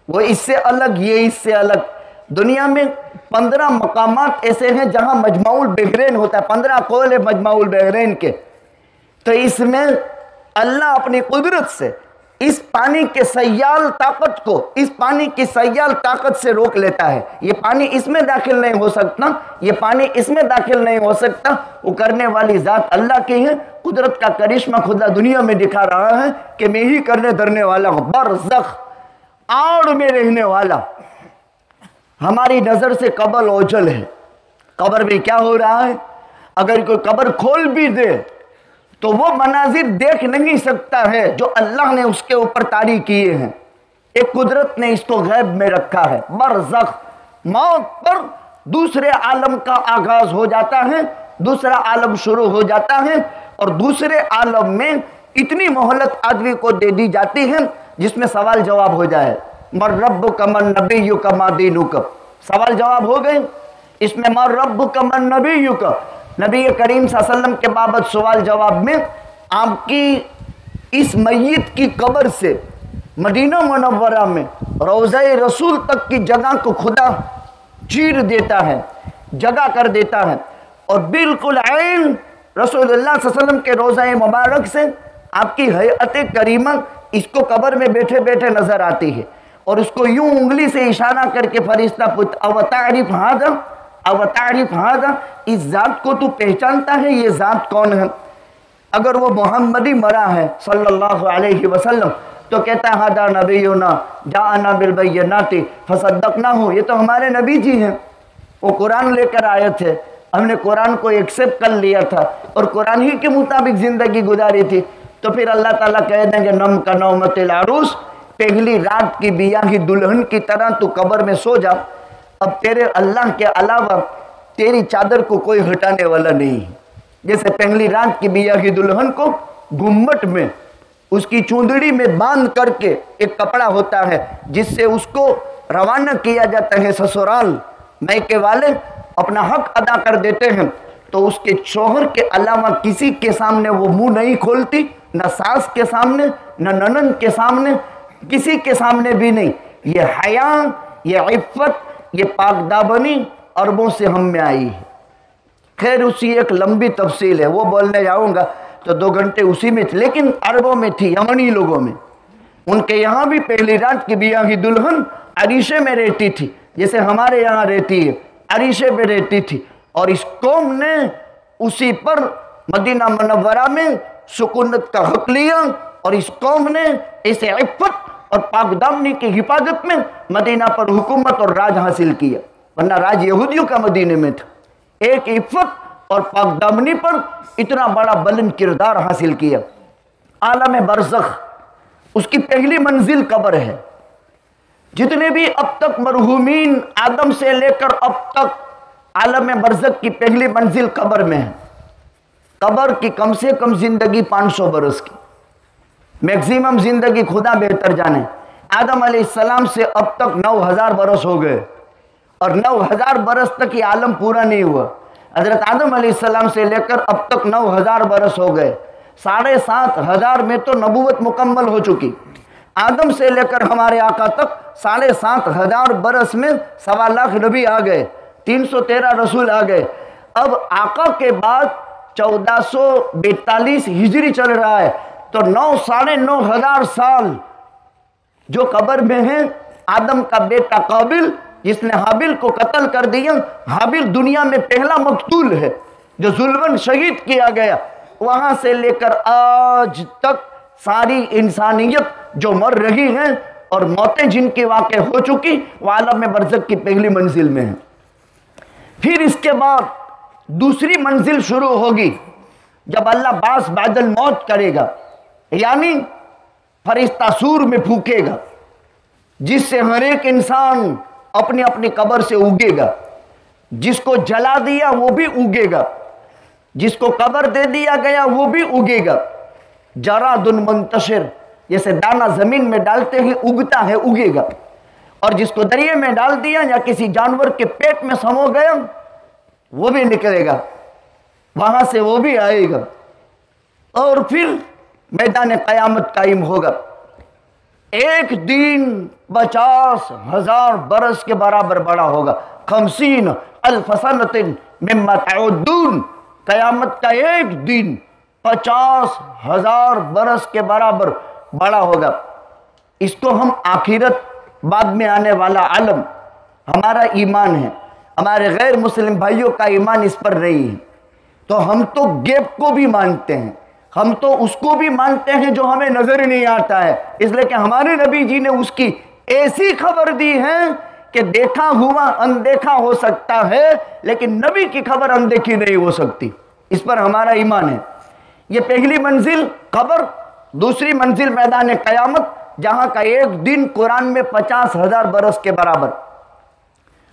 वो इससे अलग, ये इससे अलग। दुनिया में 15 मकामात ऐसे हैं जहाँ मजमाउल बहरैन होता है। 15 कौल है मजमाउल बहरैन के। तो इसमें अल्लाह अपनी कुदरत से इस पानी के सयाल ताकत को, इस पानी की सयाल ताकत से रोक लेता है। ये पानी इसमें दाखिल नहीं हो सकता, ये पानी इसमें दाखिल नहीं हो सकता। वो करने वाली ज़ात अल्लाह की है। कुदरत का करिश्मा खुदा दुनिया में दिखा रहा है कि मैं ही करने धरने वाला हूँ। बरज़ख, आड़ में रहने वाला। हमारी नज़र से कब्र ओझल है। कब्र में क्या हो रहा है? अगर कोई कब्र खोल भी दे तो वो मनाजिर देख नहीं सकता है जो अल्लाह ने उसके ऊपर तारी किए हैं। एक कुदरत ने इसको गैब में रखा है। बरज़ख, मौत पर दूसरे आलम का आगाज हो जाता है, दूसरा आलम शुरू हो जाता है, और दूसरे आलम में इतनी मोहलत आदमी को दे दी जाती है जिसमें सवाल जवाब हो जाए। मर रब्बुक मन नबियुक मा दीनुक, सवाल जवाब हो गए। इसमें मर रब्बुक मन नबियुक, नबी करीम सल्लल्लाहु अलैहि वसल्लम के बाबत सवाल जवाब में आपकी इस मय्यत की कब्र से मदीना मुनव्वरा में रोज़े रसूल तक की जगह को खुदा चीर देता है, जगह कर देता है, और बिल्कुल ऐन रसूलुल्लाह सल्लल्लाहु अलैहि वसल्लम के रोज़े मुबारक से आपकी हयअत करीमा इसको कब्र में बैठे बैठे नजर आती है। और उसको यूं उंगली से इशारा करके फरिश्ता पुत अवतारिफ हादा, अवतारिफ हादा, इस जात को तू पहचानता है? ये जात कौन है? अगर वो मोहम्मदी मरा है सल्लल्लाहु अलैहि वसल्लम, तो कहता है हादा नबीयुना जाअना बिल बय्यिनाति फसद्दक़नाहु, ये तो हमारे नबी जी हैं, वो कुरान लेकर आए थे, हमने कुरान को एक्सेप्ट कर लिया था और कुरान ही के मुताबिक ज़िंदगी गुजारी थी। तो फिर अल्लाह ताला कह देंगे नम का नौमतिल अरूस, पहली रात की बियाही दुल्हन की तरह तू कब्र में सो जा, अब तेरे अल्लाह के अलावा तेरी चादर को कोई हटाने वाला नहीं। जैसे पहली रात की बियाही दुल्हन को घुम्मट में उसकी चूंदड़ी में बांध करके एक कपड़ा होता है जिससे उसको रवाना किया जाता है ससुराल, मैके वाले अपना हक अदा कर देते हैं, तो उसके शोहर के अलावा किसी के सामने वो मुंह नहीं खोलती, न सास के सामने, न ननद के सामने, किसी के सामने भी नहीं। ये हया, ये इफ़्फ़त, ये पाकदाबनी अरबों से हम में आई है। खैर उसकी एक लंबी तफसील है, वो बोलने जाऊंगा तो 2 घंटे उसी में, लेकिन अरबों में थी, यमनी लोगों में। उनके यहाँ भी पहली रात की बियाही दुल्हन अरीशे में रहती थी, जैसे हमारे यहाँ रहती है, अरीशे में रहती थी। और इस कौम ने उसी पर मदीना मुनव्वरा में सुकूनत का हक लिया और इस कौम ने इसे इफ़्फ़त और पाकदामनी की हिफाजत में मदीना पर हुकूमत और राज हासिल किया, वरना राज यहूदियों का मदीने में था। एक इफ़्फ़त और पाकदामनी पर इतना बड़ा बुलंद किरदार हासिल किया। आलम बरज़ख उसकी पहली मंजिल कब्र है। जितने भी अब तक मरहूमीन आदम से लेकर अब तक आलम बरज़ख की पहली मंजिल कब्र में है। कब्र की कम से कम जिंदगी 500 बरस की, मैक्सिमम जिंदगी खुदा बेहतर जाने। आदम अलैहिस्सलाम से अब तक 9000 बरस हो गए और 9000 बरस तक ये आलम पूरा नहीं हुआ। हजरत आदम अलैहिस्सलाम से लेकर अब तक 9000 बरस हो गए। 7500 में तो नबूवत मुकम्मल हो चुकी। आदम से लेकर हमारे आका तक 7500 बरस में 1.25 लाख नबी आ गए, 313 रसूल आ गए। अब आका के बाद 1442 हिजरी चल रहा है, तो 9,500 साल जो कब्र में है। आदम का बेटा काबिल जिसने हाबिल को कत्ल कर दिया, हाबिल दुनिया में पहला मकतूल है जो जुल्मन शहीद किया गया। वहां से लेकर आज तक सारी इंसानियत जो मर रही है और मौतें जिनके वाक़े हो चुकी, वो आलम बरज़ख की पहली मंजिल में है। फिर इसके बाद दूसरी मंजिल शुरू होगी जब अल्लाह बास बादल मौत करेगा, यानी फरिश्ता सूर में फूकेगा, जिससे हर एक इंसान अपनी अपनी कब्र से उगेगा। जिसको जला दिया वो भी उगेगा, जिसको कब्र दे दिया गया वो भी उगेगा। जरादुन मुंतशिर, जैसे दाना जमीन में डालते ही उगता है, उगेगा। और जिसको दरिया में डाल दिया या किसी जानवर के पेट में समो गया वो भी निकलेगा, वहां से वो भी आएगा। और फिर मैदान क़यामत कायम होगा। एक दिन 50,000 बरस के बराबर बड़ा होगा। 50 अल्फ सनतिन मिम्मा तउद्दून, क़यामत का एक दिन 50,000 बरस के बराबर बड़ा होगा। इसको हम आखिरत, बाद में आने वाला आलम, हमारा ईमान है। हमारे गैर मुस्लिम भाइयों का ईमान इस पर नहीं है। तो हम तो गैब को भी मानते हैं, हम तो उसको भी मानते हैं जो हमें नजर नहीं आता है, इसलिए कि हमारे नबी जी ने उसकी ऐसी खबर दी है कि देखा हुआ अनदेखा हो सकता है, लेकिन नबी की खबर अनदेखी नहीं हो सकती। इस पर हमारा ईमान है। ये पहली मंजिल कब्र, दूसरी मंजिल मैदान क़यामत, जहां का एक दिन कुरान में 50,000 बरस के बराबर।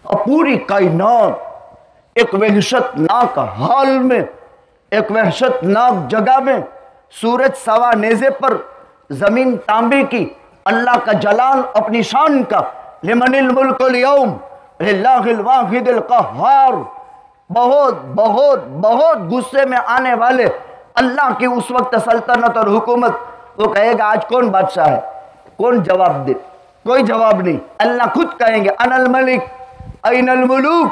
और पूरी कायनात एक वहशतनाक हाल में, एक वहशतनाक जगह में, सूरज सवा नेज़े पर, जमीन तांबे की, अल्लाह का जलाल अपनी शान का, लिमनिल मुल्कुल यौम लिल्लाहिल वाहिदिल क़ह्हार, बहुत बहुत बहुत गुस्से में आने वाले अल्लाह की उस वक्त सल्तनत और हुकूमत। वो कहेगा आज कौन बादशाह है, कौन जवाब दे? कोई जवाब नहीं। अल्लाह खुद कहेंगे अनल मलिक अइनल मुलूक,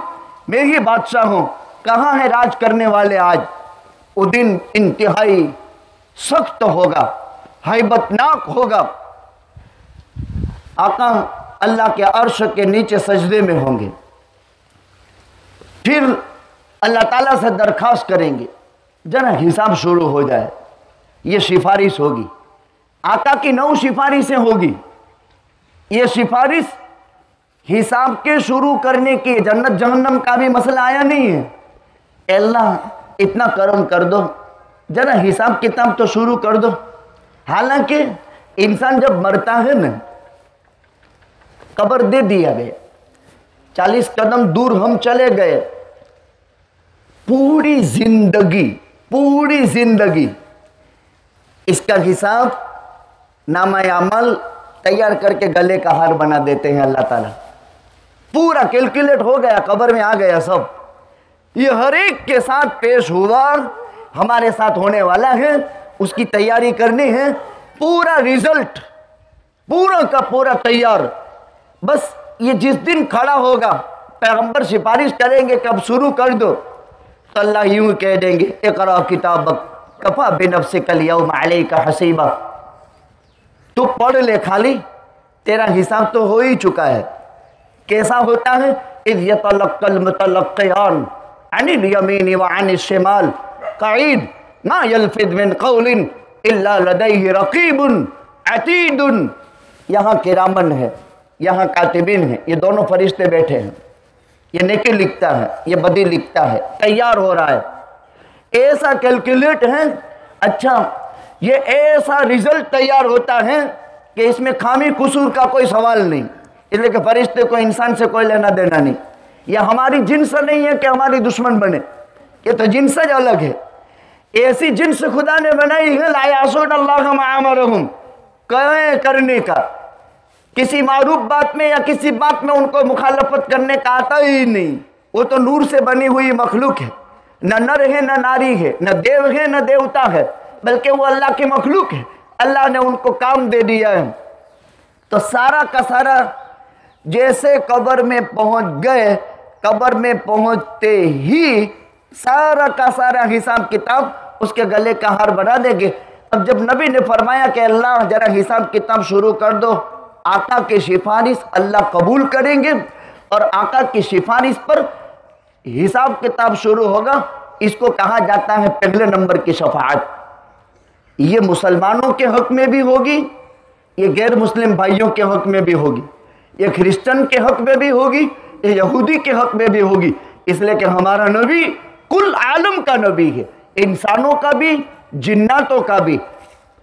मैं ही बादशाह हूँ, कहाँ है राज करने वाले? आज वो दिन इंतहाई सख्त होगा, हैबतनाक होगा। आका अल्लाह के अर्श के नीचे सजदे में होंगे। फिर अल्लाह ताला से दरखास्त करेंगे जरा हिसाब शुरू हो जाए। ये सिफारिश होगी, आका की 9 सिफारिशें होगी। ये सिफारिश हिसाब के शुरू करने की, जन्नत जहन्नम का भी मसला आया नहीं है। अल्लाह इतना करम कर दो, जरा हिसाब किताब तो शुरू कर दो। हालांकि इंसान जब मरता है ना, कब्र दे दिया गया, 40 कदम दूर हम चले गए, पूरी जिंदगी इसका हिसाब नामा अमल तैयार करके गले का हार बना देते हैं अल्लाह ताला। पूरा कैलकुलेट हो गया, कब्र में आ गया सब। ये हर एक के साथ पेश हुआ, हमारे साथ होने वाला है, उसकी तैयारी करनी है। पूरा रिजल्ट पूरा का पूरा तैयार। बस ये जिस दिन खड़ा होगा, पैगंबर सिफारिश करेंगे कब शुरू कर दो, तो अल्लाह यूं कह देंगे, इक़रा किताबक कफ़ा बिनफ़्सिकल यौमा अलैका हसीबा। तू पढ़ ले, खाली तेरा हिसाब तो हो ही चुका है। कैसा होता है? इज़ यतलक़्क़ल मुतलक़्क़ियान अनिल यमीन व अनिश शिमाल क़ईद मा यल्फ़िज़ मिन क़ौलिन इल्ला लदैहि रक़ीबुन अतीदुन। यहाँ किरामन है, यहाँ कातिबिन है, ये दोनों फरिश्ते बैठे हैं। ये नेकी लिखता है, ये बदी लिखता है, तैयार हो रहा है। ऐसा कैलकुलेट है। अच्छा, ये ऐसा रिजल्ट तैयार होता है कि इसमें खामी कुसूर का कोई सवाल नहीं, इसलिए कि फरिश्ते को इंसान से कोई लेना देना नहीं। यह हमारी जिन्स नहीं है कि हमारी दुश्मन बने, ये तो जिन्स अलग है। ऐसी जिन्स खुदा ने बनाई है, ला यासून अल्लाह मा अमरहुम, कहे करने का, किसी मारूफ बात में या किसी बात में उनको मुखालफत करने का आता ही नहीं। वो तो नूर से बनी हुई मखलूक है, न नर है न नारी है, न देव है न देवता है, बल्कि वो अल्लाह की मखलूक है। अल्लाह ने उनको काम दे दिया है। तो सारा का सारा जैसे कब्र में पहुंच गए, कब्र में पहुंचते ही सारा का सारा हिसाब किताब उसके गले का हार बना देंगे। अब जब नबी ने फरमाया कि अल्लाह जरा हिसाब किताब शुरू कर दो, आका की सिफारिश अल्लाह कबूल करेंगे और आका की सिफारिश पर हिसाब किताब शुरू होगा। इसको कहा जाता है पहले नंबर की शफाअत। ये मुसलमानों के हक में भी होगी, ये गैर मुस्लिम भाइयों के हक में भी होगी, ये क्रिश्चियन के हक में भी होगी, ये यहूदी के हक में भी होगी। इसलिए कि हमारा नबी कुल आलम का नबी है, इंसानों का भी, जिन्नातों का भी,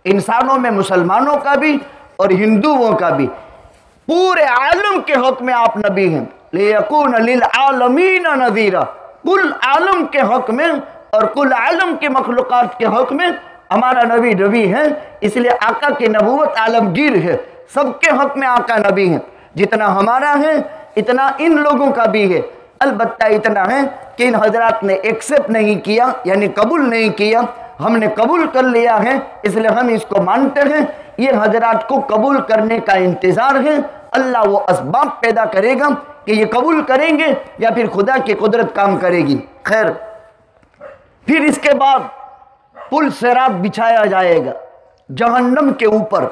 इंसानों में मुसलमानों का भी और हिंदुओं का भी, पूरे आलम के हक में आप नबी हैं। लियकून लिल आलमीन नज़ीरा, कुल आलम के हक में और कुल आलम के मखलूक़ात के हक में हमारा नबी नबी है। इसलिए आका की नबूवत आलमगीर है, सबके हक में आका नबी है। जितना हमारा है इतना इन लोगों का भी है। अलबत्ता इतना है कि इन हजरात ने एक्सेप्ट नहीं किया, यानी कबूल नहीं किया। हमने कबूल कर लिया है, इसलिए हम इसको मानते हैं। ये हजरात को कबूल करने का इंतज़ार है। अल्लाह वो असबाब पैदा करेगा कि ये कबूल करेंगे या फिर खुदा की कुदरत काम करेगी। खैर, फिर इसके बाद पुल सिरात बिछाया जाएगा जहन्नम के ऊपर।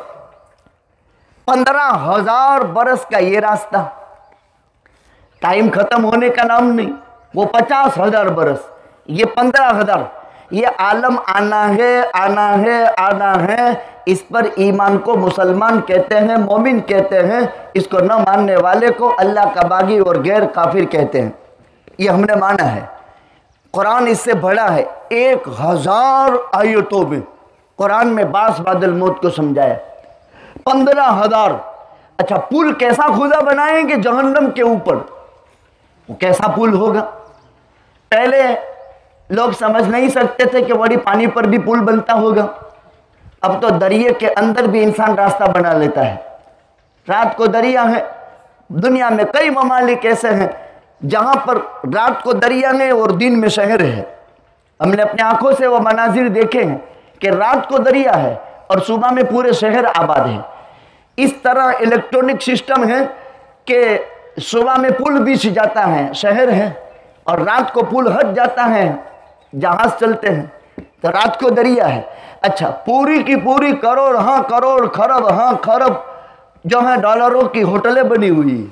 15,000 बरस का ये रास्ता, टाइम खत्म होने का नाम नहीं। वो 50,000 बरस, ये 15,000। ये आलम आना है, आना है, आना है। इस पर ईमान को मुसलमान कहते हैं, मोमिन कहते हैं। इसको न मानने वाले को अल्लाह का बागी और गैर काफिर कहते हैं। ये हमने माना है। कुरान इससे बड़ा है। 1000 आयतों में कुरान में बास बादल मौत को समझाया। 15,000। अच्छा, पुल कैसा खुदा बनाएंगे जहन्नम के ऊपर? वो कैसा पुल होगा? पहले लोग समझ नहीं सकते थे कि बड़ी पानी पर भी पुल बनता होगा। अब तो दरिया के अंदर भी इंसान रास्ता बना लेता है। रात को दरिया है। दुनिया में कई ममालिक ऐसे हैं जहां पर रात को दरिया है और दिन में शहर है। हमने अपने आंखों से वो मनाजिर देखे हैं कि रात को दरिया है और सुबह में पूरे शहर आबाद है। इस तरह इलेक्ट्रॉनिक सिस्टम है कि सुबह में पुल बिछ जाता है, शहर है, और रात को पुल हट जाता है, जहाज चलते हैं, तो रात को दरिया है। अच्छा, पूरी की पूरी करोड़, हाँ करोड़, खरब, हाँ खरब जो है डॉलरों की होटलें बनी हुई है,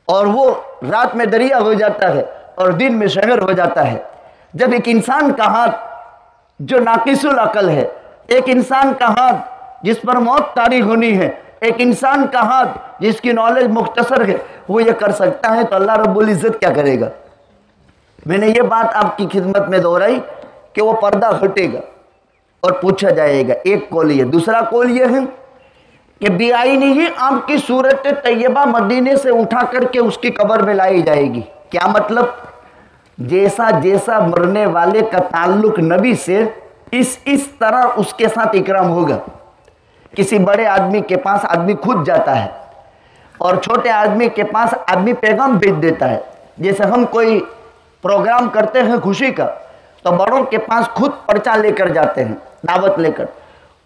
और वो रात में दरिया हो जाता है और दिन में शहर हो जाता है। जब एक इंसान का हाथ जो नाकिसुल अकल है, एक इंसान का हाथ जिस पर मौत तारी होनी है, एक इंसान का हाथ जिसकी नॉलेज मुख्तसर है, वो ये कर सकता है, तो अल्लाह रब्बुल इज़्ज़त क्या करेगा। मैंने ये बात आपकी खिदमत में दोहराई कि वो पर्दा हटेगा और पूछा जाएगा। एक कौल ये, दूसरा कौल ये है कि बियाई नहीं आपकी सूरत तैयबा मदीने से उठा करके उसकी कब्र में लाई जाएगी। क्या मतलब? जैसा जैसा मरने वाले का ताल्लुक नबी से, इस तरह उसके साथ इकराम होगा। किसी बड़े आदमी के पास आदमी खुद जाता है और छोटे आदमी के पास आदमी पैगाम भेज देता है। जैसे हम कोई प्रोग्राम करते हैं खुशी का, तो बड़ों के पास खुद पर्चा लेकर जाते हैं दावत लेकर,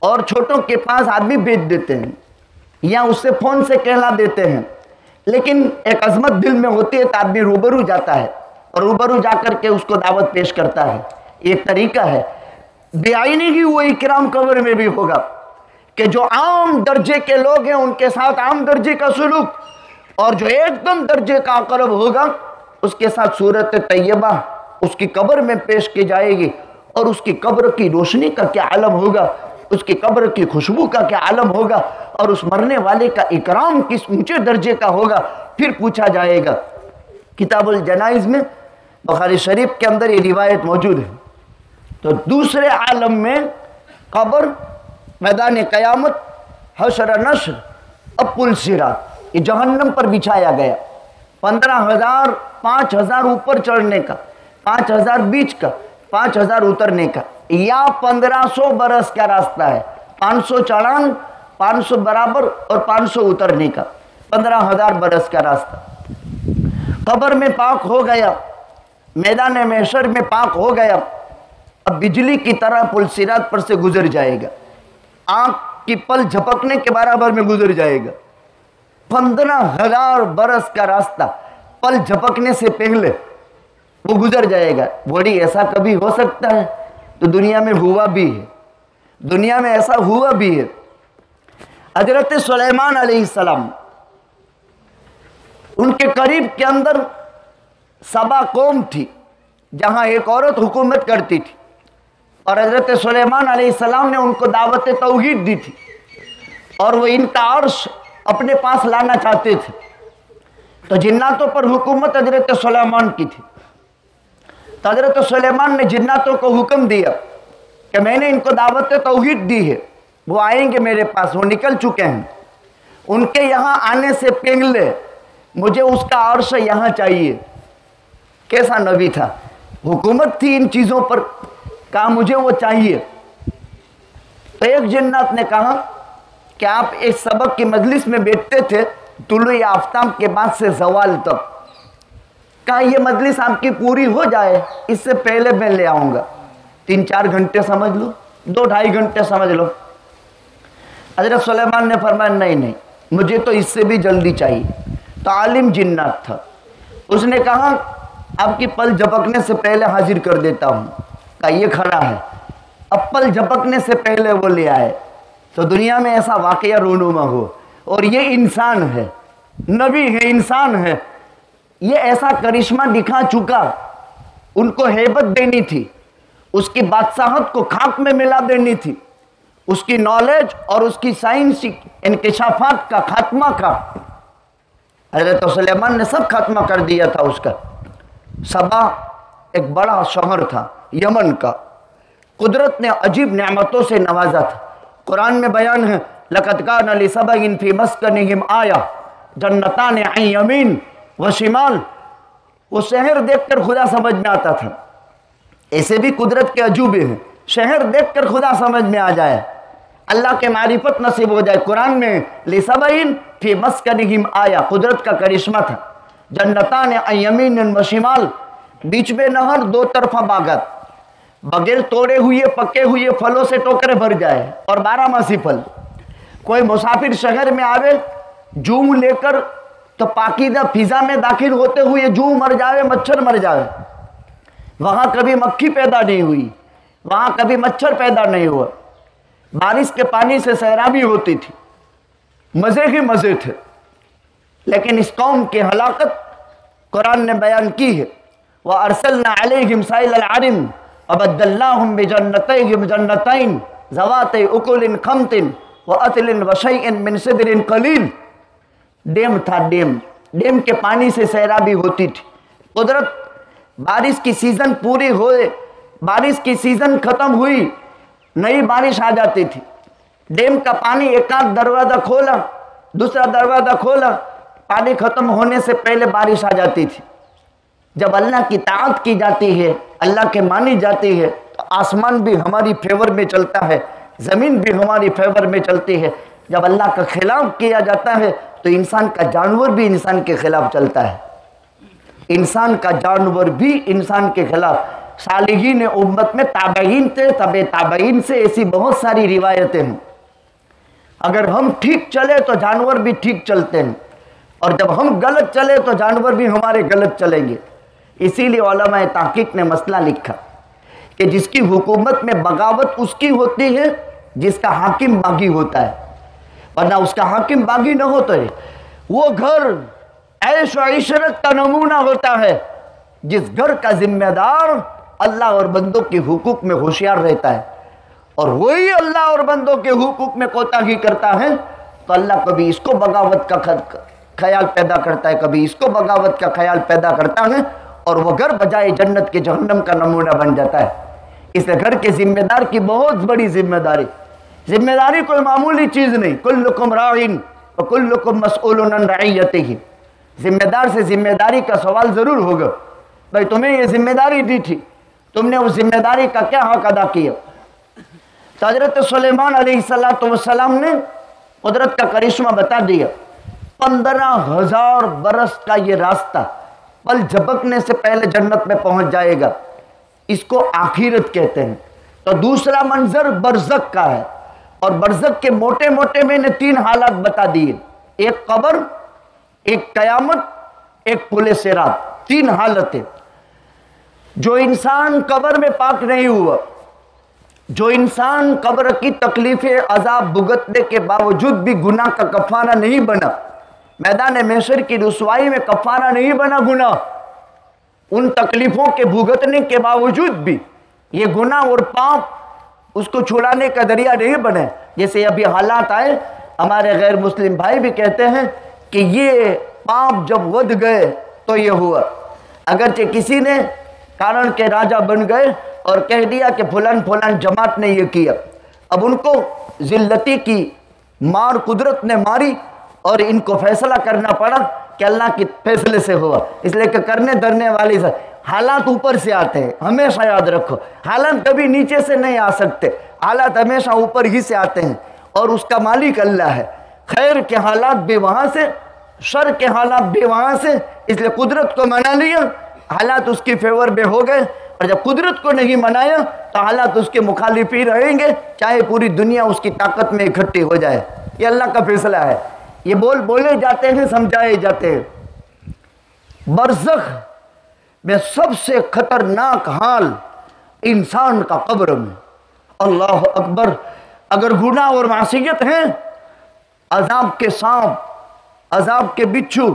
और छोटों के पास आदमी भेज देते हैं या उससे फ़ोन से कहला देते हैं। लेकिन एक अजमत दिल में होती है तो आदमी रूबरू जाता है और रूबरू जाकर के उसको दावत पेश करता है। एक तरीका है। बेआईनी ही वो इकराम कब्र में भी होगा कि जो आम दर्जे के लोग हैं उनके साथ आम दर्जे का सुलूक, और जो एकदम दर्जे का अकरब होगा उसके साथ सूरत तैयबा उसकी कब्र में पेश की जाएगी। और उसकी कब्र की रोशनी का क्या आलम होगा, उसकी कब्र की खुशबू का क्या आलम होगा, और उस मरने वाले का इकराम किस ऊंचे दर्जे का होगा। फिर पूछा जाएगा। किताबुल जनाइज में बुखारी शरीफ के अंदर ये रिवायत मौजूद है। तो दूसरे आलम में कब्र, मैदान क़यामत, हशर नशर, अब पुल सिरात, ये जहन्नम पर बिछाया गया। 15,000, 5,000 ऊपर चढ़ने का, 5,000 बीच का, 5,000 उतरने का, या 1500 बरस का रास्ता है। 500 चढ़ान, 500 बराबर और 500 उतरने का, 15,000 बरस का रास्ता। कब्र में पाक हो गया, मैदान महशर में पाक हो गया। अब बिजली की तरह पुल सिरात पर से गुजर जाएगा, आंख की पल झपकने के बराबर में गुजर जाएगा। 15,000 बरस का रास्ता पल झपकने से पहले वो गुजर जाएगा। बोली ऐसा कभी हो सकता है? तो दुनिया में हुआ भी है, दुनिया में ऐसा हुआ भी है। हजरत सुलेमान अलैहिस्सलाम, उनके करीब के अंदर सबा कौम थी जहां एक औरत हुकूमत करती थी, और हजरत सुलेमान अलैहिस्सलाम ने उनको दावत तौहीद दी थी, और वो इनका अर्श अपने पास लाना चाहते थे। तो जिन्नातों पर हुकूमत हजरत सुलेमान की थी। तो हजरत सुलेमान ने जिन्नातों को हुक्म दिया कि मैंने इनको दावत तौहीद दी है, वो आएंगे मेरे पास, वो निकल चुके हैं। उनके यहाँ आने से पहले मुझे उसका अर्श यहाँ चाहिए। कैसा नबी था, हुकूमत थी इन चीज़ों पर, कहा मुझे वो चाहिए। तो एक जिन्नात ने कहा कि आप एक सबक की मजलिस में बैठते थे तुलुए आफ्ताब के बाद से जवाल तक, कहा ये मजलिस आपकी पूरी हो जाए इससे पहले मैं ले आऊँगा। 3-4 घंटे समझ लो, 2-2.5 घंटे समझ लो। हजरत सुलेमान ने फरमाया नहीं नहीं, मुझे तो इससे भी जल्दी चाहिए। तो आलिम जिन्नात था, उसने कहा आपकी पल झपकने से पहले हाजिर कर देता हूँ। कहा ये खड़ा है, अब पल झपकने से पहले वो ले आए। तो दुनिया में ऐसा वाकया रोनुमा हो, और ये इंसान है, नबी है, इंसान है, ये ऐसा करिश्मा दिखा चुका। उनको हैबत देनी थी, उसकी बादशाहत को खाक में मिला देनी थी, उसकी नॉलेज और उसकी साइंसी इंकिशाफात का खात्मा का हज़रत सुलेमान ने सब खात्मा कर दिया था उसका। सबा एक बड़ा शहर था यमन का, कुदरत ने अजीब नेमतों से नवाजा था। कुरान में बयान है, लक़द कान लिसबइन फ़ी मस्कनिहिम आया जन्नतान अन यमीन व शिमाल। वो शहर देखकर खुदा समझ में आता था। ऐसे भी कुदरत के अजूबे हैं, शहर देखकर खुदा समझ में आ जाए, अल्लाह के मारिफत नसीब हो जाए। कुरान में लिसबइन फ़ी मस्कनिहिम आया, कुदरत का करिश्मा था। जन्नतान अन यमीन व शिमाल, बीच में नहर, दो तरफा बागात, बगैर तोड़े हुए पके हुए फलों से टोकरे भर जाए और 12 फल। कोई मुसाफिर शहर में आवे जूं लेकर तो पाकीदा फिजा में दाखिल होते हुए जूं मर जावे, मच्छर मर जावे। वहां कभी मक्खी पैदा नहीं हुई, वहां कभी मच्छर पैदा नहीं हुआ। बारिश के पानी से सैराबी होती थी, मजे ही मजे थे। लेकिन इस कौम की हलाकत कुरान ने बयान की है। वह अरसलना अलैहिम साइलल अरिम वबद्दलनाहुम बिजन्नतैहिम जन्नतैन ज़वातै उकुलिन खम्तिन व अतलिन व शैइन मिन सिदरिन कलील। डैम था, डैम के पानी से सैराबी होती थी। कुदरत, बारिश की सीजन पूरी होए, बारिश की सीजन खत्म हुई, नई बारिश आ जाती थी। डैम का पानी एक आध दरवाजा खोला, दूसरा दरवाजा खोला, पानी खत्म होने से पहले बारिश आ जाती थी। जब अल्लाह की ताअत की जाती है, अल्लाह के मानी जाती है, तो आसमान भी हमारी फेवर में चलता है, ज़मीन भी हमारी फेवर में चलती है। जब अल्लाह का खिलाफ किया जाता है तो इंसान का जानवर भी इंसान के खिलाफ चलता है, इंसान का जानवर भी इंसान के खिलाफ। सालिहीन उम्मत में ताबईन थे, तबे ताबईन से ऐसी बहुत सारी रिवायतें हैं। अगर हम ठीक चले तो जानवर भी ठीक चलते हैं, और जब हम गलत चले तो जानवर भी हमारे गलत चलेंगे। इसीलिए उलमाए तहकीक ने मसला लिखा कि जिसकी हुकूमत में बगावत उसकी होती है जिसका हाकिम बागी होता है, वरना उसका हाकिम बागी न होता है। वो घर ऐश व इशरत का नमूना होता है जिस घर का जिम्मेदार अल्लाह और बंदों के हुकूक में होशियार रहता है, और वही अल्लाह और बंदों के हुकूक में कोताही करता है, तो अल्लाह कभी इसको बगावत का ख्याल पैदा करता है, कभी इसको बगावत का ख्याल पैदा करता है, और वह घर बजाय जन्नत के जहन्नम का नमूना बन जाता है। इसलिए घर के जिम्मेदार की बहुत बड़ी जिम्मेदारी कोई मामूली चीज़ नहीं। कुल्लुकुम राइन व कुल्लुकुम मसऊलुन अन रइयतिही। जिम्मेदार से जिम्मेदारी का सवाल ज़रूर होगा, भाई तुम्हें ये जिम्मेदारी दी थी, तुमने उस जिम्मेदारी का क्या हक अदा किया। तो हज़रत सुलेमान अलैहिस्सलाम ने कुदरत का करिश्मा बता दिया। 15,000 बरस का ये रास्ता पल झपकने से पहले जन्नत में पहुंच जाएगा, इसको आखिरत कहते हैं। तो दूसरा मंजर बरज़ख का है, और बरज़ख के मोटे मोटे मैंने 3 हालात बता दिए, एक कब्र, एक कयामत, एक पुल सिरात। 3 हालतें। जो इंसान कब्र में पाक नहीं हुआ, जो इंसान कब्र की तकलीफें अजाब भुगतने के बावजूद भी गुनाह का कफारा नहीं बना, मैदान महशर की रुसवाई में कफारा नहीं बना गुनाह, उन तकलीफों के भुगतने के बावजूद भी ये गुनाह और पाप उसको छुड़ाने का दरिया नहीं बने। जैसे अभी हालात आए, हमारे गैर मुस्लिम भाई भी कहते हैं कि ये पाप जब वध गए तो ये हुआ। अगरचे किसी ने कारण के राजा बन गए और कह दिया कि फलान फलान जमात ने ये किया, अब उनको जिल्लती की मार कुदरत ने मारी और इनको फैसला करना पड़ा कि अल्लाह के फैसले से हुआ। इसलिए कि करने धरने वाली से हालात ऊपर से आते हैं, हमेशा याद रखो। हालात कभी नीचे से नहीं आ सकते, हालात हमेशा ऊपर ही से आते हैं, और उसका मालिक अल्लाह है। खैर के हालात भी वहाँ से, शर के हालात भी वहाँ से। इसलिए कुदरत को मना लिया, हालात उसकी फेवर में हो गए, और जब कुदरत को नहीं मनाया तो हालात उसके मुखालिफ ही रहेंगे, चाहे पूरी दुनिया उसकी ताकत में इकट्ठी हो जाए। ये अल्लाह का फैसला है। ये बोले जाते हैं, समझाए जाते हैं। बरज़ख में सबसे खतरनाक हाल इंसान का कब्र में। अल्लाह अकबर। अगर गुनाह और मासियत हैं, अजाब के सांप, अजाब के बिच्छू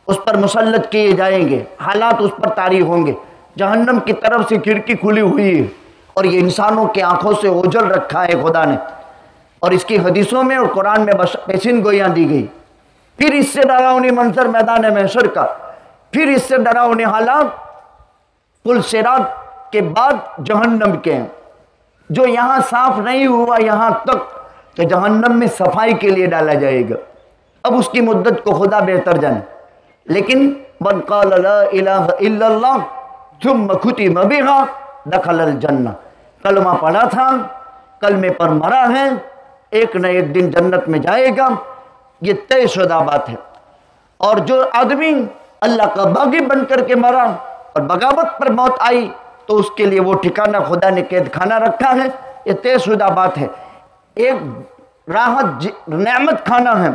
उस पर मुसल्लत किए जाएंगे, हालात उस पर तारी होंगे। जहन्नम की तरफ से खिड़की खुली हुई है, और ये इंसानों की आंखों से ओझल रखा है खुदा ने, और इसकी हदीसों में और कुरान में पेशिन गोइयाँ दी गई। फिर इससे डरावनी मंजर मैदान महशर का, फिर इससे डरावनी हालात पुल सिरात के बाद जहन्नम के हैं। जो यहाँ साफ नहीं हुआ यहाँ तक, तो जहन्नम में सफाई के लिए डाला जाएगा। अब उसकी मुद्दत को खुदा बेहतर जाने, लेकिन मन क़ाल ला इलाहा इल्लल्लाह थुम्मा खुतिम बिहा दखलल जन्नह। कलमा पढ़ा था, कलमे पर मरा है, एक न एक दिन जन्नत में जाएगा, ये तयशुदा बात है। और जो आदमी अल्लाह का बागी बन करके मरा और बगावत पर मौत आई, तो उसके लिए वो ठिकाना खुदा ने कैद खाना रखा है, ये तयशुदा बात है। एक राहत नेमत खाना है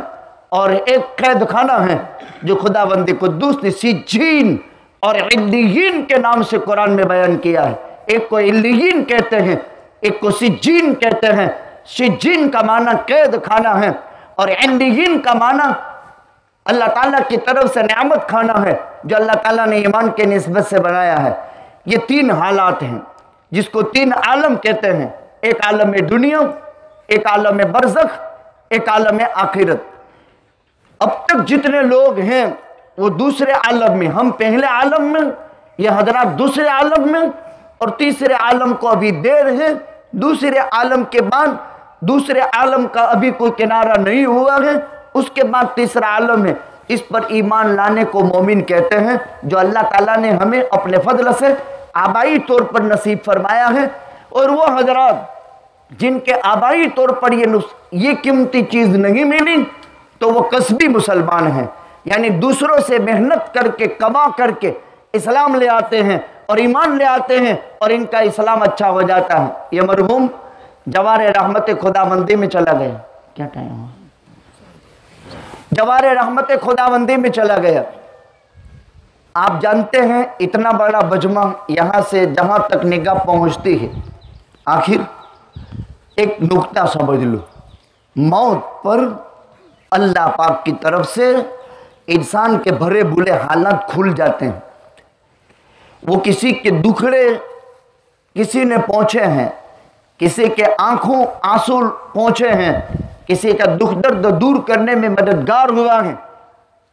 और एक कैद खाना है, जो खुदावंद कुद्दूस ने सिज्जीन और इल्लीयीन के नाम से कुरान में बयान किया है। एक को इल्लीयीन कहते हैं, एक को सिज्जीन कहते हैं। सिज्जीन का माना कैद खाना है, और इल्लीयीन का माना अल्लाह ताला की तरफ से नेमत खाना है, जो अल्लाह ताला ने ईमान के निस्बत से बनाया है। ये 3 हालात हैं जिसको 3 आलम कहते हैं। एक आलम में दुनिया, एक आलम में बरज़ख, एक आलम है आखिरत। अब तक जितने लोग हैं वो दूसरे आलम में, हम पहले आलम में, ये हजरात दूसरे आलम में, और तीसरे आलम को अभी देर है। दूसरे आलम के बाद दूसरे आलम का अभी कोई किनारा नहीं हुआ है, उसके बाद तीसरा आलम है। इस पर ईमान लाने को मोमिन कहते हैं, जो अल्लाह ताला ने हमें अपने फजल से आबाई तौर पर नसीब फरमाया है। और वो हजरात जिनके आबाई तौर पर ये कीमती चीज नहीं मिली, तो वो कसबी मुसलमान हैं, यानी दूसरों से मेहनत करके कमा करके इस्लाम ले आते हैं और ईमान ले आते हैं, और इनका इस्लाम अच्छा हो जाता है। ये मरहूम जवारे रहमत खुदाबंदी में चला गया। क्या टाइम हुआ? जवारे रहमत खुदाबंदी में चला गया। आप जानते हैं इतना बड़ा बजमा यहां से जहां तक निगाह पहुंचती है, आखिर एक नुक्ता समझ लो, मौत पर अल्लाह पाक की तरफ से इंसान के भरे बुरे हालात खुल जाते हैं। वो किसी के दुखड़े किसी ने पहुंचे हैं, किसी के आंखों आंसू पहुंचे हैं, किसी का दुख दर्द दूर करने में मददगार हुआ है।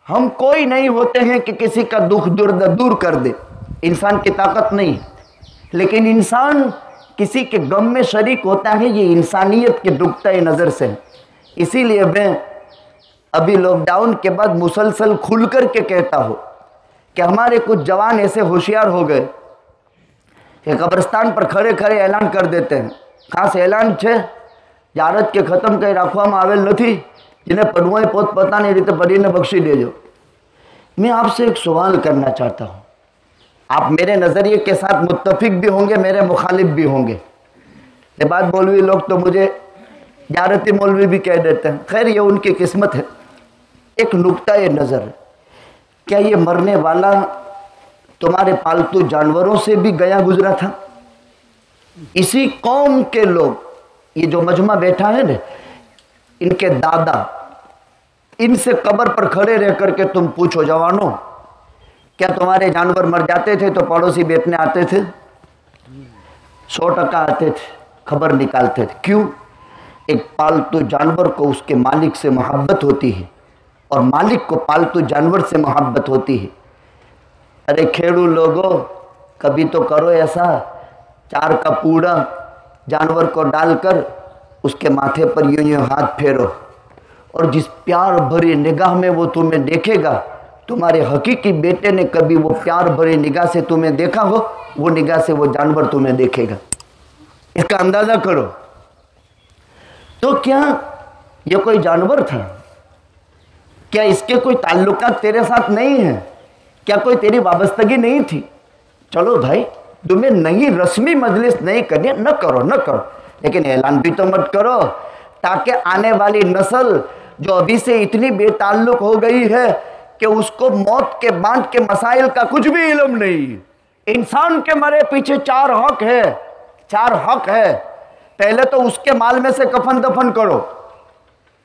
हम कोई नहीं होते हैं कि किसी का दुख दर्द दूर कर दे, इंसान की ताकत नहीं, लेकिन इंसान किसी के गम में शरीक होता है। ये इंसानियत के नुक्ता नज़र से है। इसीलिए मैं अभी लॉकडाउन के बाद मुसलसल खुल कर के कहता हूँ कि हमारे कुछ जवान ऐसे होशियार हो गए कि कब्रिस्तान पर खड़े खड़े ऐलान कर देते हैं, खास ऐलान छे जारत के खत्म कई राखवामां आवेल नथी, जिन्हें पढ़वो है पोत पोतानी रीते पढ़ीने बख्शी देजो। मैं आपसे एक सवाल करना चाहता हूँ, आप मेरे नज़रिए के साथ मुत्तफिक भी होंगे, मेरे मुखालिफ भी होंगे। ये बात मौलवी लोग तो मुझे जारती मौलवी भी कह देते हैं, खैर ये उनकी किस्मत है। एक नुक्ता ये नज़र, क्या ये मरने वाला तुम्हारे पालतू जानवरों से भी गया गुजरा था? इसी कौम के लोग, ये जो मजमा बैठा है ना, इनके दादा, इनसे कब्र पर खड़े रह करके तुम पूछो जवानों, क्या तुम्हारे जानवर मर जाते थे तो पड़ोसी बेचने आते थे? 100% आते थे, खबर निकालते थे। क्यों? एक पालतू जानवर को उसके मालिक से मोहब्बत होती है, और मालिक को पालतू जानवर से मोहब्बत होती है। अरे खेड़ू लोगों, कभी तो करो ऐसा, 4 का पूड़ा जानवर को डालकर उसके माथे पर यूं यूं हाथ फेरो, और जिस प्यार भरी निगाह में वो तुम्हें देखेगा, तुम्हारे हकीकी बेटे ने कभी वो प्यार भरी निगाह से तुम्हें देखा हो, वो निगाह से वो जानवर तुम्हें देखेगा। इसका अंदाजा करो। तो क्या ये कोई जानवर था? क्या इसके कोई ताल्लुकात तेरे साथ नहीं है? क्या कोई तेरी वाबस्तगी नहीं थी? चलो भाई, तुम्हें नहीं रस्मी मजलिस नहीं करनी, न करो, लेकिन ऐलान भी तो मत करो, ताकि आने वाली नस्ल जो अभी से इतनी बेताल्लुक हो गई है कि उसको मौत के बाद के मसाइल का कुछ भी इल्म नहीं। इंसान के मरे पीछे 4 हक है, 4 हक है। पहले तो उसके माल में से कफन दफन करो,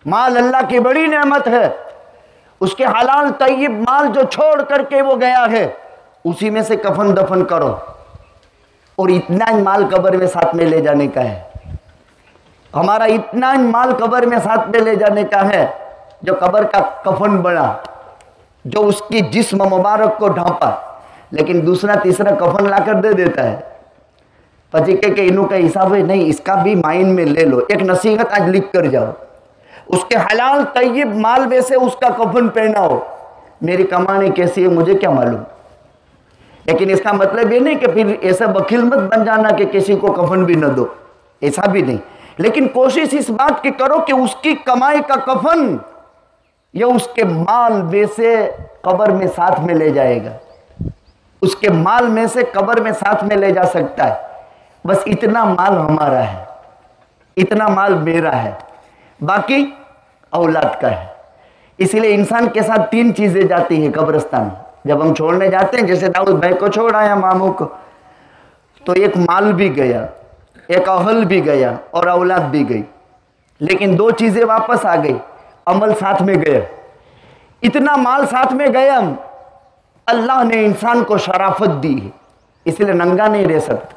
माल अल्लाह की बड़ी नेमत है। उसके हलाल तय्यब माल जो छोड़ करके वो गया है, उसी में से कफन दफन करो, और इतना ही माल कब्र में साथ में ले जाने का है। हमारा इतना ही माल कब्र में साथ में ले जाने का है जो कब्र का कफन बना, जो उसकी जिस्म मुबारक को ढांपा, लेकिन दूसरा तीसरा कफन लाकर दे देता है। पति के इनू का हिसाब है नहीं, इसका भी माइंड में ले लो। एक नसीहत आज लिख कर जाओ, उसके हलाल तय्यब माल में से उसका कफन पहनाओ। मेरी कमाने कैसी है मुझे क्या मालूम, लेकिन इसका मतलब ये नहीं कि फिर ऐसा बखील मत बन जाना कि किसी को कफन भी न दो, ऐसा भी नहीं। लेकिन कोशिश इस बात की करो कि उसकी कमाई का कफन या उसके माल में से कब्र में साथ में ले जाएगा, उसके माल में से कब्र में साथ में ले जा सकता है। बस इतना माल हमारा है, इतना माल मेरा है, बाकी औलाद का है। इसलिए इंसान के साथ 3 चीजें जाती है कब्रिस्तान। जब हम छोड़ने जाते हैं, जैसे दाऊद भाई को छोड़ आया मामू को, तो एक माल भी गया, एक अहल भी गया और औलाद भी गई, लेकिन 2 चीजें वापस आ गई, अमल साथ में गया। इतना माल साथ में गया, अल्लाह ने इंसान को शराफत दी है, इसलिए नंगा नहीं रह सकता।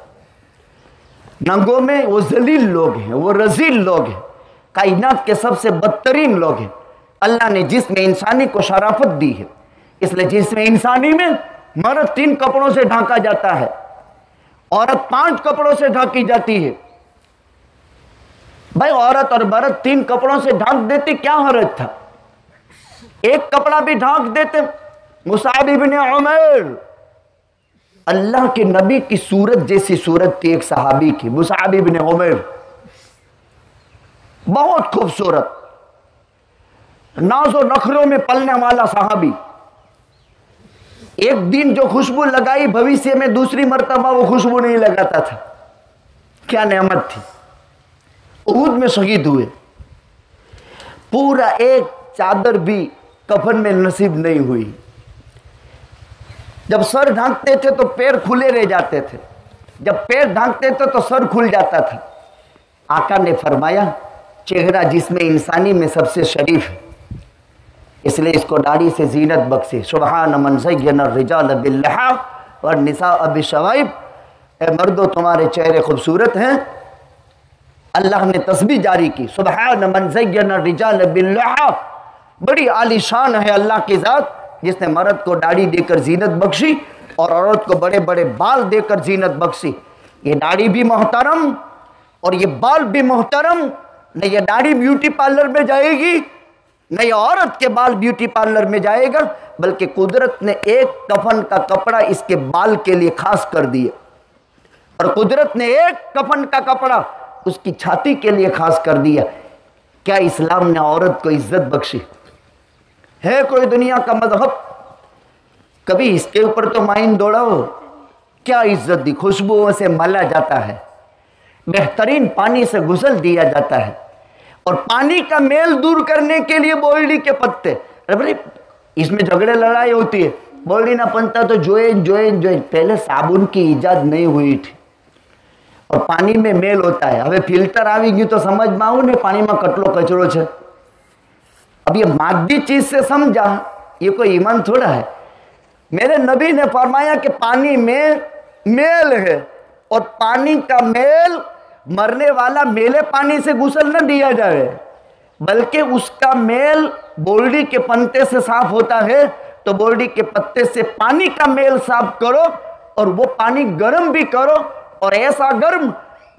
नंगों में वो जलील लोग हैं, वो रजील लोग हैं, कायनात के सबसे बदतरीन लोग हैं। अल्लाह ने जिसमें इंसानी को शराफत दी है, इसलिए जिसमें इंसानी में मर्द 3 कपड़ों से ढांका जाता है, औरत 5 कपड़ों से ढांकी जाती है। भाई औरत और मर्द 3 कपड़ों से ढांक देती, क्या हर्ज था? एक कपड़ा भी ढांक देते। मुसाब इब्न उमैर, अल्लाह के नबी की सूरत जैसी सूरत थी एक सहाबी की, मुसाब इब्न उमैर, बहुत खूबसूरत, नाज़ो नखरों में पलने वाला सहाबी। एक दिन जो खुशबू लगाई, भविष्य में दूसरी मर्तबा वो खुशबू नहीं लगाता था। क्या नेमत थी। उहुद में शहीद हुए, पूरा एक चादर भी कफन में नसीब नहीं हुई। जब सर ढांकते थे तो पैर खुले रह जाते थे, जब पैर ढांकते थे तो सर खुल जाता था। आका ने फरमाया, चेहरा जिसमें इंसानी में सबसे शरीफ है, इसलिए इसको दाढ़ी से जीनत बख्शी। सुबहान मन ज़य्यन रिजाल बिल्लहा और निसा बिशवाइब। ए मर्दो, तुम्हारे चेहरे खूबसूरत हैं। अल्लाह ने तस्बीह जारी की, सुबहान मन ज़य्यन रिजाल बिल्लहा। बड़ी आलीशान है अल्लाह की ज़ात जिसने मर्द को दाढ़ी देकर जीनत बख्शी और औरत को बड़े बड़े बाल देकर जीनत बख्शी। ये दाढ़ी भी मोहतरम और ये बाल भी मोहतरम। न ये दाढ़ी ब्यूटी पार्लर में जाएगी, न ये औरत के बाल ब्यूटी पार्लर में जाएगा, बल्कि कुदरत ने एक कफन का कपड़ा इसके बाल के लिए खास कर दिया, और कुदरत ने एक कफन का कपड़ा उसकी छाती के लिए खास कर दिया। क्या इस्लाम ने औरत को इज्जत बख्शी है? कोई दुनिया का मजहब कभी इसके ऊपर तो माइन दौड़ाओ। क्या इज्जत दी, खुशबुओं से मला जाता है, बेहतरीन पानी से गुसल दिया जाता है, और पानी का मेल दूर करने के लिए बोलड़ी के पत्ते। अरे इसमें झगड़े लड़ाई होती है, बोलड़ी ना बनता तो जोइन जोइन जोइन। पहले साबुन की इजाद नहीं हुई थी और पानी में मेल होता है। હવે फिल्टर આવી ગયું તો સમજમાં આવું ને પાણીમાં કેટલો કચરો છે। अब ये मादी चीज से समझा, ये कोई ईमान थोड़ा है। मेरे नबी ने फरमाया कि पानी में मेल है, और पानी का मेल मरने वाला मेले पानी से गुसल न दिया जाए, बल्कि उसका मेल बोलड़ी के पत्ते से साफ होता है, तो बोलड़ी के पत्ते से पानी का मेल साफ करो, और वो पानी गर्म भी करो, और ऐसा गर्म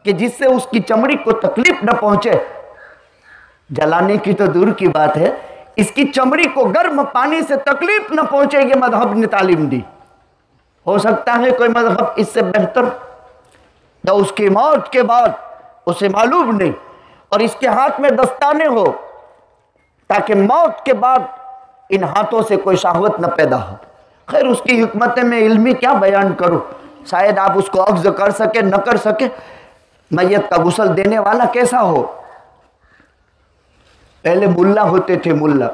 कि जिससे उसकी चमड़ी को तकलीफ न पहुंचे। जलाने की तो दूर की बात है, इसकी चमड़ी को गर्म पानी से तकलीफ न पहुंचेगी, मजहब ने तालीम दी। हो सकता है कोई मजहब इससे बेहतर, तो उसकी मौत के बाद उसे मालूम नहीं, और इसके हाथ में दस्ताने हो, ताकि मौत के बाद इन हाथों से कोई शहवत न पैदा हो। खैर, उसकी हिकमत में इल्मी क्या बयान करूं, शायद आप उसको अख्ज़ कर सके न कर सके। मैयत का गुस्ल देने वाला कैसा हो? पहले मुल्ला होते थे, मुल्ला।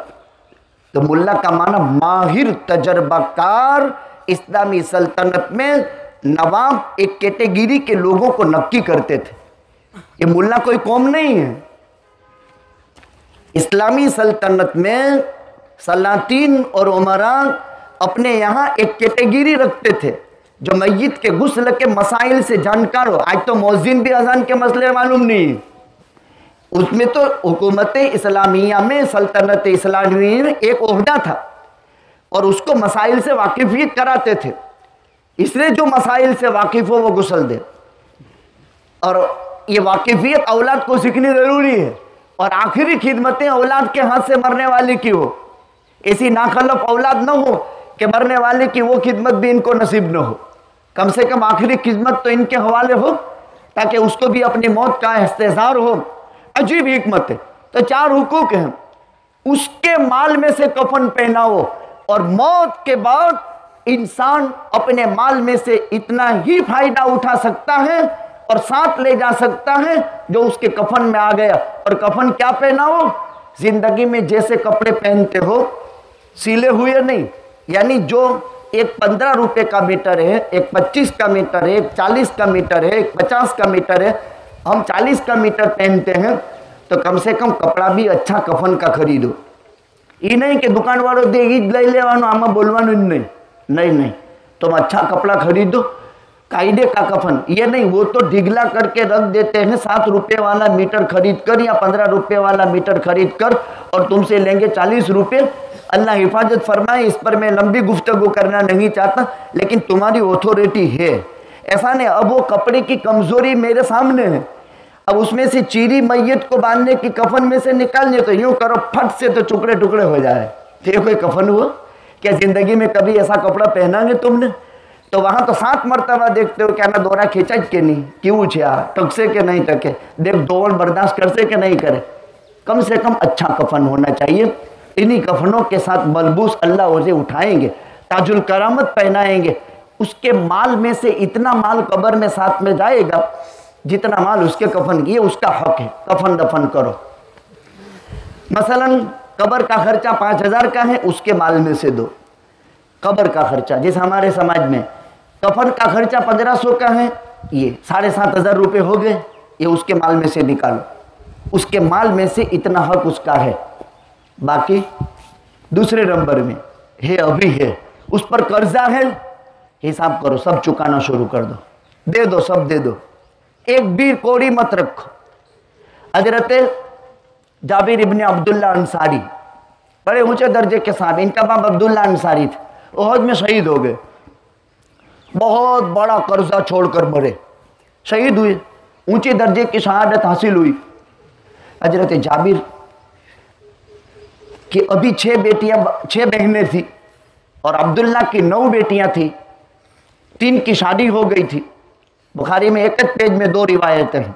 तो मुल्ला का माना माहिर तजर्बाकार। इस्लामी सल्तनत में नवाब एक कैटेगरी के लोगों को नक्की करते थे। ये मुल्ला कोई कौम नहीं है। इस्लामी सल्तनत में सलातीन और उमरा अपने यहाँ एक कैटेगरी रखते थे जो मैयत के गुस्ल के मसाइल से जानकार हो। आज तो मौज़िन भी अजान के मसले मालूम नहीं है। उसमें तो हुकूमत इस्लामिया में, सल्तनत इस्लामी में एक ओहदा था, और उसको मसाइल से वाकिफियत कराते थे। इसलिए जो मसाइल से वाकिफ हो वो गुस्ल दे, और ये वाकिफियत औलाद को सीखनी ज़रूरी है। और आखिरी खिदमतें औलाद के हाथ से मरने वाले की हो, ऐसी नाखलफ औलाद न हो कि मरने वाले की वो खिदमत भी इनको नसीब न हो। कम से कम आखिरी खिदमत तो इनके हवाले हो, ताकि उसको भी अपनी मौत का एहसास हो। अजीब हिकमत है। तो 4 हुकूक हैं, उसके माल में से कफन पहनाओ, और मौत के बाद इंसान अपने माल में से इतना ही फायदा उठा सकता है और साथ ले जा सकता है जो उसके कफन में आ गया। और कफन क्या पहनाओ? जिंदगी में जैसे कपड़े पहनते हो, सिले हुए नहीं, यानी जो एक 15 रुपए का मीटर है, एक 25 का मीटर है, एक 40 का मीटर है, एक 50 का मीटर है। हम 40 का मीटर पहनते हैं, तो कम से कम कपड़ा भी अच्छा कफन का खरीदो। ये नहीं कि दुकान वालों दे ले लेवानो, आमा बोलवानो नहीं। नहीं नहीं, तुम अच्छा कपड़ा खरीदो, कायदे का कफन, ये नहीं, वो तो ढिगला करके रख देते हैं 7 रुपये वाला मीटर खरीद कर या 15 रुपये वाला मीटर खरीद कर, और तुमसे लेंगे 40 रुपये। अल्लाह हिफाजत फरमाए, इस पर मैं लंबी गुफ्तगू करना नहीं चाहता, लेकिन तुम्हारी ऑथोरिटी है। ऐसा नहीं, अब वो कपड़े की कमजोरी मेरे सामने है, अब उसमें से चीरी मैयत को बांधने की कफन में से निकालने, तो यूं करो फट से तो टुकड़े टुकड़े हो जाए, ये कोई कफन हुआ क्या? जिंदगी में कभी ऐसा कपड़ा पहनांगे तुमने? तो वहां तो 7 मरतबा देखते हो, क्या ना दौरा खींचा के नहीं, क्यों छा टकसे के नहीं टके, देख दोवन बर्दाश्त कर से के नहीं करे। कम से कम अच्छा कफन होना चाहिए। इन्हीं कफनों के साथ मलबूस अल्लाह उसे उठाएंगे, ताजुल करामत पहनाएंगे, उसके माल में से इतना माल कब्र में साथ में जाएगा जितना माल उसके कफन की है, उसका हक है, कफन दफन करो। मसलन कब्र का खर्चा 5000 का है, उसके माल में से दो। कब्र का खर्चा, जिस हमारे समाज में कफन का खर्चा 1500 का है, ये 7500 रुपये हो गए, ये उसके माल में से निकालो, उसके माल में से इतना हक उसका है। बाकी दूसरे नंबर में है, अभी है, उस पर कर्जा है, हिसाब करो, सब चुकाना शुरू कर दो, दे दो, सब दे दो, एक भी कोड़ी मत रखो। हजरत जाबिर इब्ने अब्दुल्ला अंसारी बड़े ऊंचे दर्जे के साहब, इनका बाप अब्दुल्ला अंसारी थे, ओहद में शहीद हो गए, बहुत बड़ा कर्जा छोड़कर मरे, शहीद हुए, ऊंचे दर्जे की शहादत हासिल हुई। हजरत जाबिर की अभी 6 बहनें थी और अब्दुल्ला की 9 बेटियां थी, 3 की शादी हो गई थी। बुखारी में एक पेज में 2 रिवायतें हैं।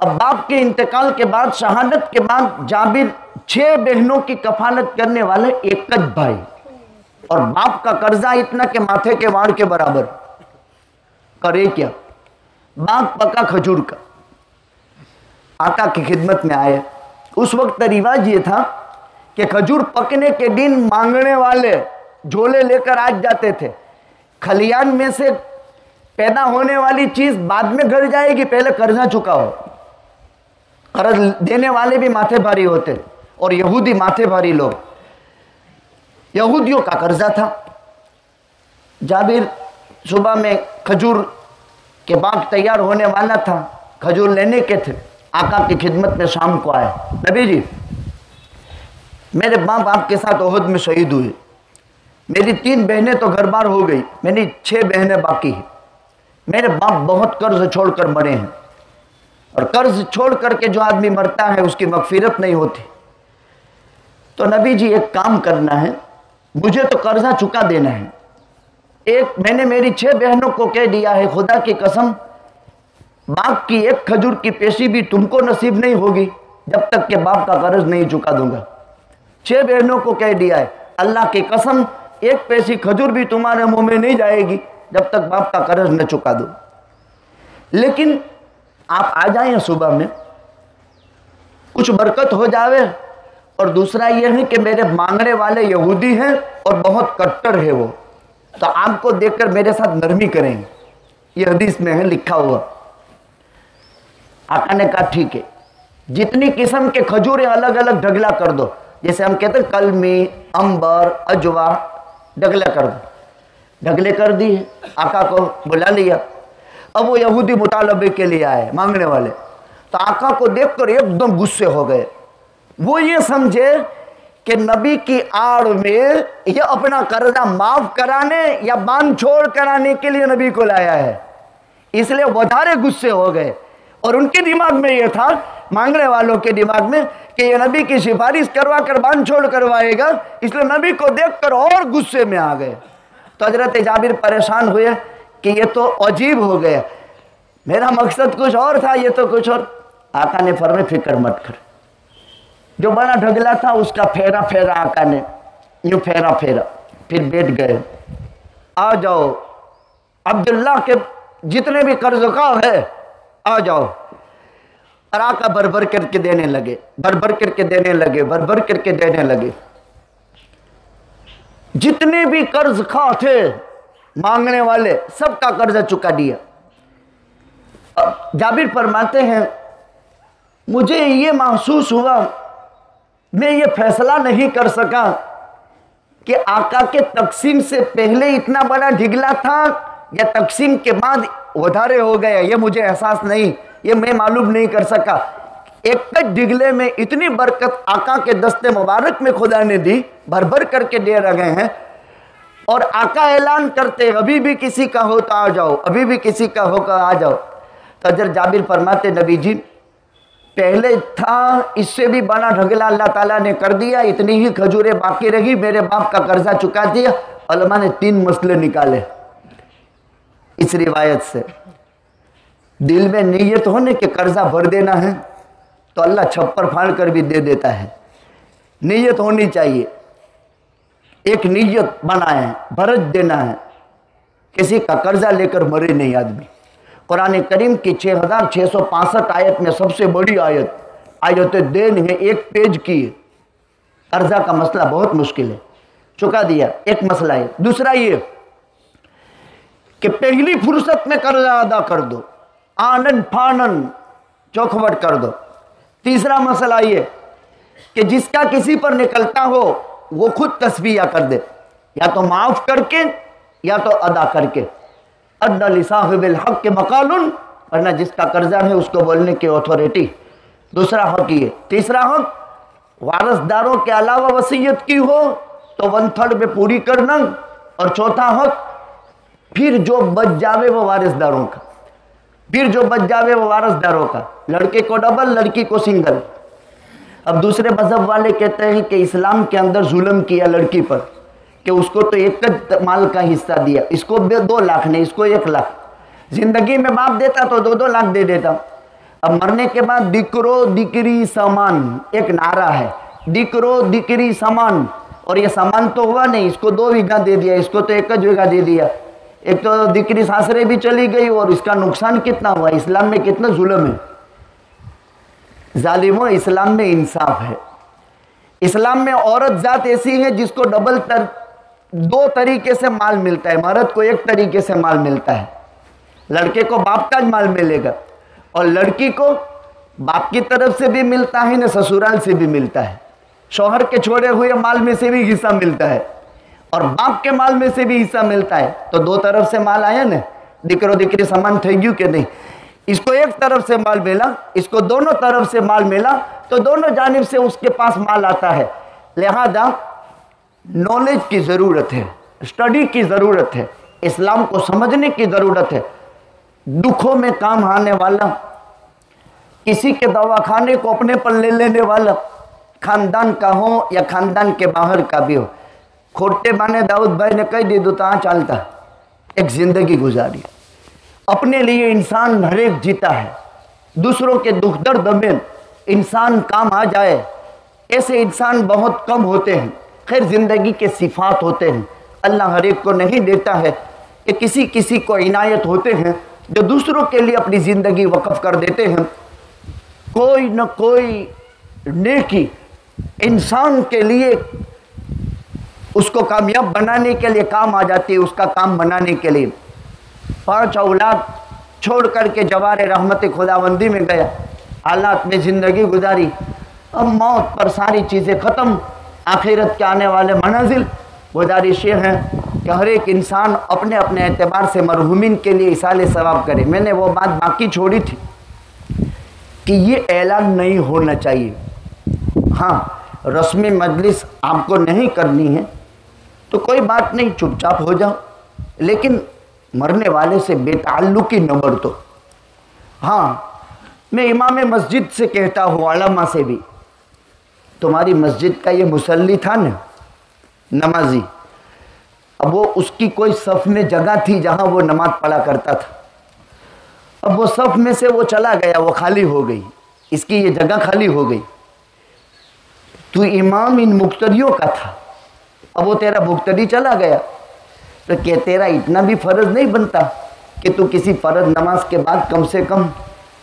अब बाप के इंतकाल के बाद, शहादत के बाद, जाबिर 6 बहनों की कफालत करने वाले एक भाई, और बाप का कर्जा इतना के माथे के वाड़ के बराबर। करे क्या? बाप पका खजूर का, आका की खिदमत में आए। उस वक्त रिवाज ये था कि खजूर पकने के दिन मांगने वाले झोले लेकर आ जाते थे। खलियान में से पैदा होने वाली चीज बाद में घर जाएगी, पहले कर्जा चुकाओ। कर्ज देने वाले भी माथे भारी होते, और यहूदी माथे भारी लोग, यहूदियों का कर्जा था। जाबिर सुबह में खजूर के बाग तैयार होने वाला था, खजूर लेने के थे, आका की खिदमत में शाम को आए, नबी जी मेरे बाप आपके साथ ओहद में शहीद हुए, मेरी 3 बहनें तो घर बार हो गई, मेरी 6 बहनें बाकी हैं, मेरे बाप बहुत कर्ज छोड़कर मरे हैं, और कर्ज छोड़ करके जो आदमी मरता है उसकी मगफिरत नहीं होती। तो नबी जी एक काम करना है, मुझे तो कर्जा चुका देना है। मैंने मेरी 6 बहनों को कह दिया है, खुदा की कसम बाप की एक खजूर की पेशी भी तुमको नसीब नहीं होगी जब तक कि बाप का कर्ज नहीं चुका दूंगा। 6 बहनों को कह दिया है, अल्लाह की कसम एक पेशी खजूर भी तुम्हारे मुंह में नहीं जाएगी जब तक बाप का कर्ज न चुका दो। लेकिन आप आ जाए सुबह में, कुछ बरकत हो जावे। और दूसरा यह है कि मेरे मांगने वाले यहूदी हैं और बहुत कट्टर है वो, तो आपको देखकर मेरे साथ नरमी करेंगे, ये हदीस में है लिखा हुआ। आका ने कहा ठीक है, जितनी किस्म के खजूरें अलग अलग ढगला कर दो, जैसे हम कहते हैं कलमी, अंबर, अजवा, ढगला कर दो। ढगले कर दिए, आका को बुला लिया। अब वो यहूदी मुतालबे के लिए आए, मांगने वाले, तो आका को देखकर एकदम गुस्से हो गए। वो ये समझे कि नबी की आड़ में ये अपना कर्जा माफ कराने या बांध छोड़ कराने के लिए नबी को लाया है, इसलिए વધારે गुस्से हो गए। और उनके दिमाग में ये था, मांगने वालों के दिमाग में, कि ये नबी की सिफारिश करवा कर बांध छोड़ करवाएगा, इसलिए नबी को देखकर और गुस्से में आ गए। तो हजरत जाबिर परेशान हुए कि ये तो अजीब हो गया, मेरा मकसद कुछ और था, ये तो कुछ और। आका ने फरमाया फिक्र मत कर, जो बड़ा ढगला था उसका फेरा फेरा आका ने यूं फेरा फेरा, फिर बैठ गए। आ जाओ, अब्दुल्ला के जितने भी कर्जकाव है आ जाओ। और आका भर भर करके देने लगे, भर भर करके देने लगे, भर भर करके देने लगे। जितने भी कर्ज खा थे मांगने वाले, सबका कर्जा चुका दिया। जाबिर फरमाते हैं, मुझे ये महसूस हुआ, मैं ये फैसला नहीं कर सका कि आका के तकसीम से पहले इतना बड़ा ढिगला था या तकसीम के बाद वधारे हो गया, ये मुझे एहसास नहीं, ये मैं मालूम नहीं कर सका। एक डिगले में इतनी बरकत आका के दस्ते मुबारक में खुदा ने दी, भर भर करके दे रहे हैं। और आका ऐलान करते, अभी भी किसी का हो तो आ जाओ, अभी भी किसी का हो तो आ जाओ। तो हज़रत जाबिर फरमाते, नबी जी पहले था, इससे भी बड़ा ढगला अल्लाह ताला ने कर दिया, इतनी ही खजूरें बाकी रही, मेरे बाप का कर्जा चुका दिया। उलमा ने 3 मसले निकाले इस रिवायत से। दिल में नीयत होने के कर्जा भर देना है तो अल्लाह छप्पर फाड़ कर भी दे देता है। नीयत होनी चाहिए, एक नीयत बनाए, भरत देना है, किसी का कर्जा लेकर मरे नहीं आदमी। कुरान करीम की 6665 आयत में सबसे बड़ी आयत देन है, एक पेज की है। कर्जा का मसला बहुत मुश्किल है, चुका दिया, एक मसला है। दूसरा ये कि पहली फुर्सत में कर्जा अदा कर दो, आनन फानन चौखवट कर दो। तीसरा मसला ये कि जिसका किसी पर निकलता हो वो खुद तस्बीह कर दे, या तो माफ करके या तो अदा करके। अद्दा लिसाहिबिल हक के मकालुन, वरना जिसका कर्जा है उसको बोलने की अथॉरिटी। दूसरा हक ये। तीसरा हक वारसदारों के अलावा वसीयत की हो तो 1/3 में पूरी करना। और चौथा हक फिर जो बच जावे वो वारिसदारों का, फिर जो बच जावे वो वारिसदारों का। लड़के को डबल, लड़की को सिंगल। अब दूसरे मजहब वाले कहते हैं कि इस्लाम के अंदर जुल्म किया लड़की पर, कि उसको तो एक माल का हिस्सा दिया, इसको 2 लाख नहीं, इसको 1 लाख। जिंदगी में बाप देता तो 2-2 लाख दे देता। अब मरने के बाद दिकरो दिकरी समान एक नारा है, दिकरो दिकरी समान। और ये समान तो हुआ नहीं, इसको 2 बीघा दे दिया, इसको तो 1 बीघा दे दिया। एक तो दिकरी सासरे भी चली गई, और इसका नुकसान कितना हुआ। इस्लाम में कितना जुल्म है। जालिमों, इस्लाम में इंसाफ है। इस्लाम में औरत जात ऐसी है जिसको डबल 2 तरीके से माल मिलता है। मर्द को 1 तरीके से माल मिलता है, लड़के को बाप का माल मिलेगा, और लड़की को बाप की तरफ से भी मिलता है, न ससुराल से भी मिलता है। शौहर के छोड़े हुए माल में से भी हिस्सा मिलता है, और बाप के माल में से भी हिस्सा मिलता है। तो 2 तरफ से माल आया ना, दिकरो दिकरी समान थे गयु के नहीं। इसको 1 तरफ से माल मिला, इसको दोनों तरफ से माल मिला, तो दोनों जानिब से उसके पास माल आता है। लिहाजा नॉलेज की ज़रूरत है, स्टडी की ज़रूरत है, इस्लाम को समझने की ज़रूरत है। दुखों में काम आने वाला, किसी के दवाखाने को अपने पर ले लेने वाला, खानदान का हो या खानदान के बाहर का भी हो। खोटे माने दाऊद भाई ने कह दी तो चलता, एक ज़िंदगी गुजारी। अपने लिए इंसान हर एक जीता है, दूसरों के दुख दर्द में इंसान काम आ जाए, ऐसे इंसान बहुत कम होते हैं। खैर ज़िंदगी के सिफात होते हैं, अल्लाह हर एक को नहीं देता है कि किसी किसी को इनायत होते हैं जो दूसरों के लिए अपनी ज़िंदगी वक्फ कर देते हैं। कोई न कोई नेकी इंसान के लिए उसको कामयाब बनाने के लिए काम आ जाती है, उसका काम बनाने के लिए। 5 औलाद छोड़ करके जवार रहमत खुदाबंदी में गया, हालात में ज़िंदगी गुजारी। अब मौत पर सारी चीज़ें ख़त्म, आखिरत के आने वाले मनाजिल। गुजारिश ये है कि हर एक इंसान अपने अपने एतबार से मरहूमिन के लिए इसाले सवाब करे। मैंने वो बात बाकी छोड़ी थी कि ये ऐलान नहीं होना चाहिए। हाँ, रस्मी मजलिस आपको नहीं करनी है तो कोई बात नहीं, चुपचाप हो जाओ, लेकिन मरने वाले से बेताल्लुकी न बरतो। हाँ, मैं इमाम मस्जिद से कहता हूँ, आलमा से भी, तुम्हारी मस्जिद का ये मुसल्ली था ना, नमाजी, अब वो उसकी कोई सफ में जगह थी जहाँ वो नमाज पढ़ा करता था। अब वो सफ में से वो चला गया, वो खाली हो गई, इसकी ये जगह खाली हो गई। तू इमाम इन मुक्तदियों का था, अब वो तेरा मुक्तदी चला गया, तो क्या तेरा इतना भी फ़र्ज़ नहीं बनता कि तू किसी फ़र्ज़ नमाज के बाद कम से कम,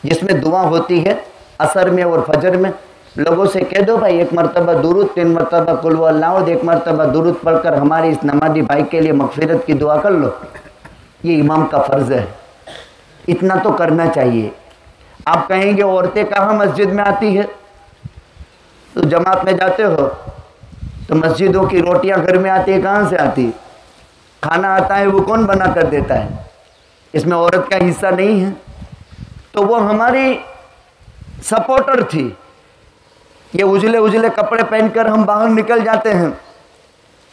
जिसमें दुआ होती है असर में और फजर में, लोगों से कह दो भाई 1 मरतबा दुरूद, 3 मरतबा कुल वल्लाह, 1 मरतबा दुरूद पढ़कर हमारे इस नमाजी भाई के लिए मगफिरत की दुआ कर लो। ये इमाम का फ़र्ज़ है, इतना तो करना चाहिए। आप कहेंगे औरतें कहाँ मस्जिद में आती है? तो जमात में जाते हो तो मस्जिदों की रोटियां घर में आती है, कहाँ से आती है? खाना आता है वो कौन बना कर देता है? इसमें औरत का हिस्सा नहीं है, तो वो हमारी सपोर्टर थी। ये उजले उजले कपड़े पहनकर हम बाहर निकल जाते हैं,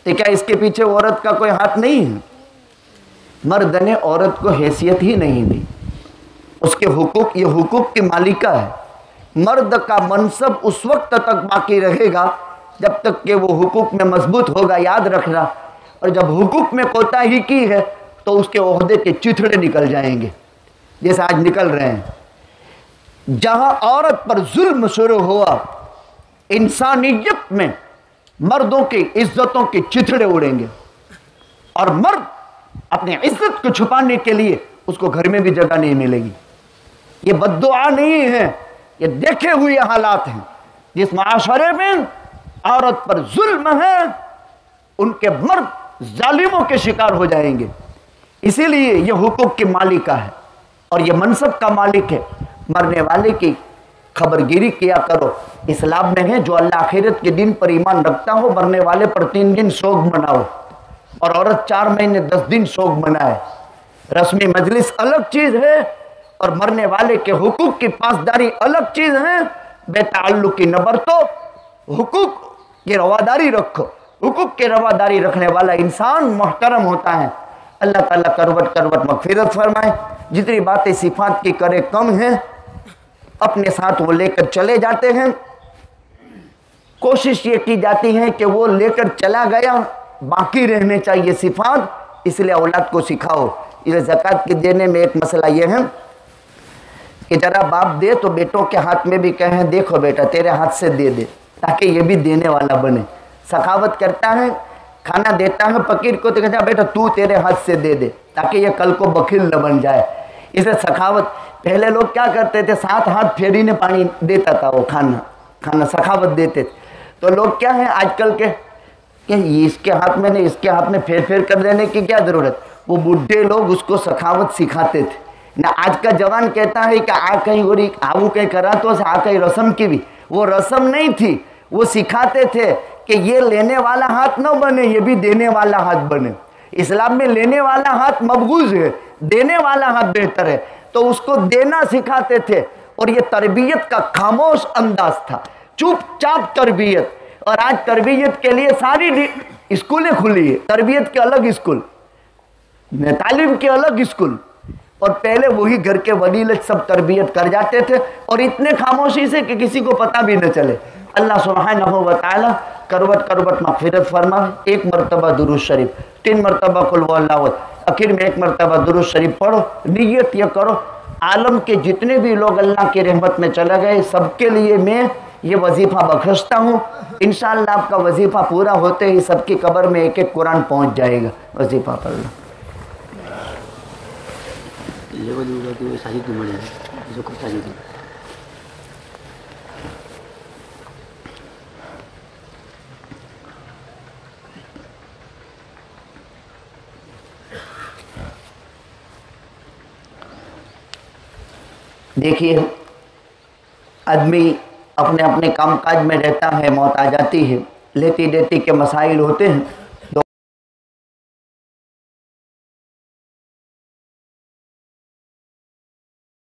तो क्या इसके पीछे औरत का कोई हाथ नहीं है? मर्द ने औरत को हैसियत ही नहीं दी, उसके हुकूक, ये हुकूक की मालिका है। मर्द का मनसब उस वक्त तक बाकी रहेगा जब तक कि वो हुकूक में मजबूत होगा, याद रखना। और जब हुकूक में कोताही की है तो उसके ओहदे के चिथड़े निकल जाएंगे, जैसे आज निकल रहे हैं। जहां औरत पर जुल्म शुरू हुआ, इंसानियत में मर्दों की इज्जतों के चिथड़े उड़ेंगे, और मर्द अपनी इज्जत को छुपाने के लिए उसको घर में भी जगह नहीं मिलेगी। ये बद्दुआ नहीं है, ये देखे हुए हालात हैं। जिस माशरे में औरत पर जुल्म है, उनके मर्द जालिमों के शिकार हो जाएंगे। इसीलिए ये हुकूक की मालिका है और ये मनसब का मालिक है। मरने वाले की खबरगिरी किया करो, इस्लाम में है जो अल्लाह आखिरत के दिन पर ईमान रखता हो, मरने वाले पर 3 दिन शोक मनाओ, और औरत 4 महीने 10 दिन शोक मनाए। रस्मी मजलिस अलग चीज है और मरने वाले के हुकूक की पासदारी अलग चीज है। बेताल्लुकी न बरतो, हुकूक की रवादारी रखो। हुकूक की रवादारी रखने वाला इंसान मोहतरम होता है। अल्लाह ताला करवट करवट मगफिरत फरमाए। जितनी बातें सिफात की करे कम है, अपने साथ वो लेकर चले जाते हैं। कोशिश ये की जाती है कि वो लेकर चला गया बाकी रहने चाहिए सिफात, इसलिए औलाद को सिखाओ। ये ज़कात के देने में एक मसला ये है कि जरा बाप दे तो बेटों के हाथ में भी कहें, देखो बेटा तेरे हाथ से दे दे, ताकि ये भी देने वाला बने। सखावत करता है, खाना देता है फकीर को, तो कहता है बेटा तू तेरे हाथ से दे दे, ताकि ये कल को बखील न बन जाए। इसे सखावत, पहले लोग क्या करते थे, 7 हाथ फेरी ने पानी देता था, वो खाना सखावत देते थे। तो लोग क्या है आजकल के कि इसके हाथ में नहीं, इसके हाथ में फेर फेर कर देने की क्या जरूरत। वो बुढ़े लोग उसको सखावत सिखाते थे ना। आज का जवान कहता है कि आ कहीं गोरी आबू कहीं करा तो आ कहीं रस्म की भी, वो रस्म नहीं थी, वो सिखाते थे कि ये लेने वाला हाथ न बने, ये भी देने वाला हाथ बने। इस्लाम में लेने वाला हाथ मबगूज है, देने वाला हाथ बेहतर है, तो उसको देना सिखाते थे। और ये तरबियत का खामोश अंदाज था, चुपचाप तरबियत। और आज तरबियत के लिए सारी स्कूलें खुली है, तरबियत के अलग स्कूल, तालीम के अलग स्कूल, और पहले वही घर के वडील सब तरबियत कर जाते थे, और इतने खामोशी से कि किसी को पता भी न चले। अल्लाह सुब्हानहू व तआला करवट करवट मगफिरत फरमाए। 1 मरतबा दुरूद शरीफ, 3 मरतबा कुल हुवल्लाहु, आखिर में 1 मरतबा दुरूद शरीफ पढ़ो। नियत ये करो, आलम के जितने भी लोग अल्लाह की रहमत में चले गए, सबके लिए मैं ये वजीफ़ा बख्शता हूँ। इंशाअल्लाह आपका वजीफ़ा पूरा होते ही सबकी कब्र में 1-1 कुरान पहुँच जाएगा। वजीफ़ा पढ़ लो। देखिए, आदमी अपने अपने कामकाज में रहता है, मौत आ जाती है, लेती देती के मसाइल होते हैं।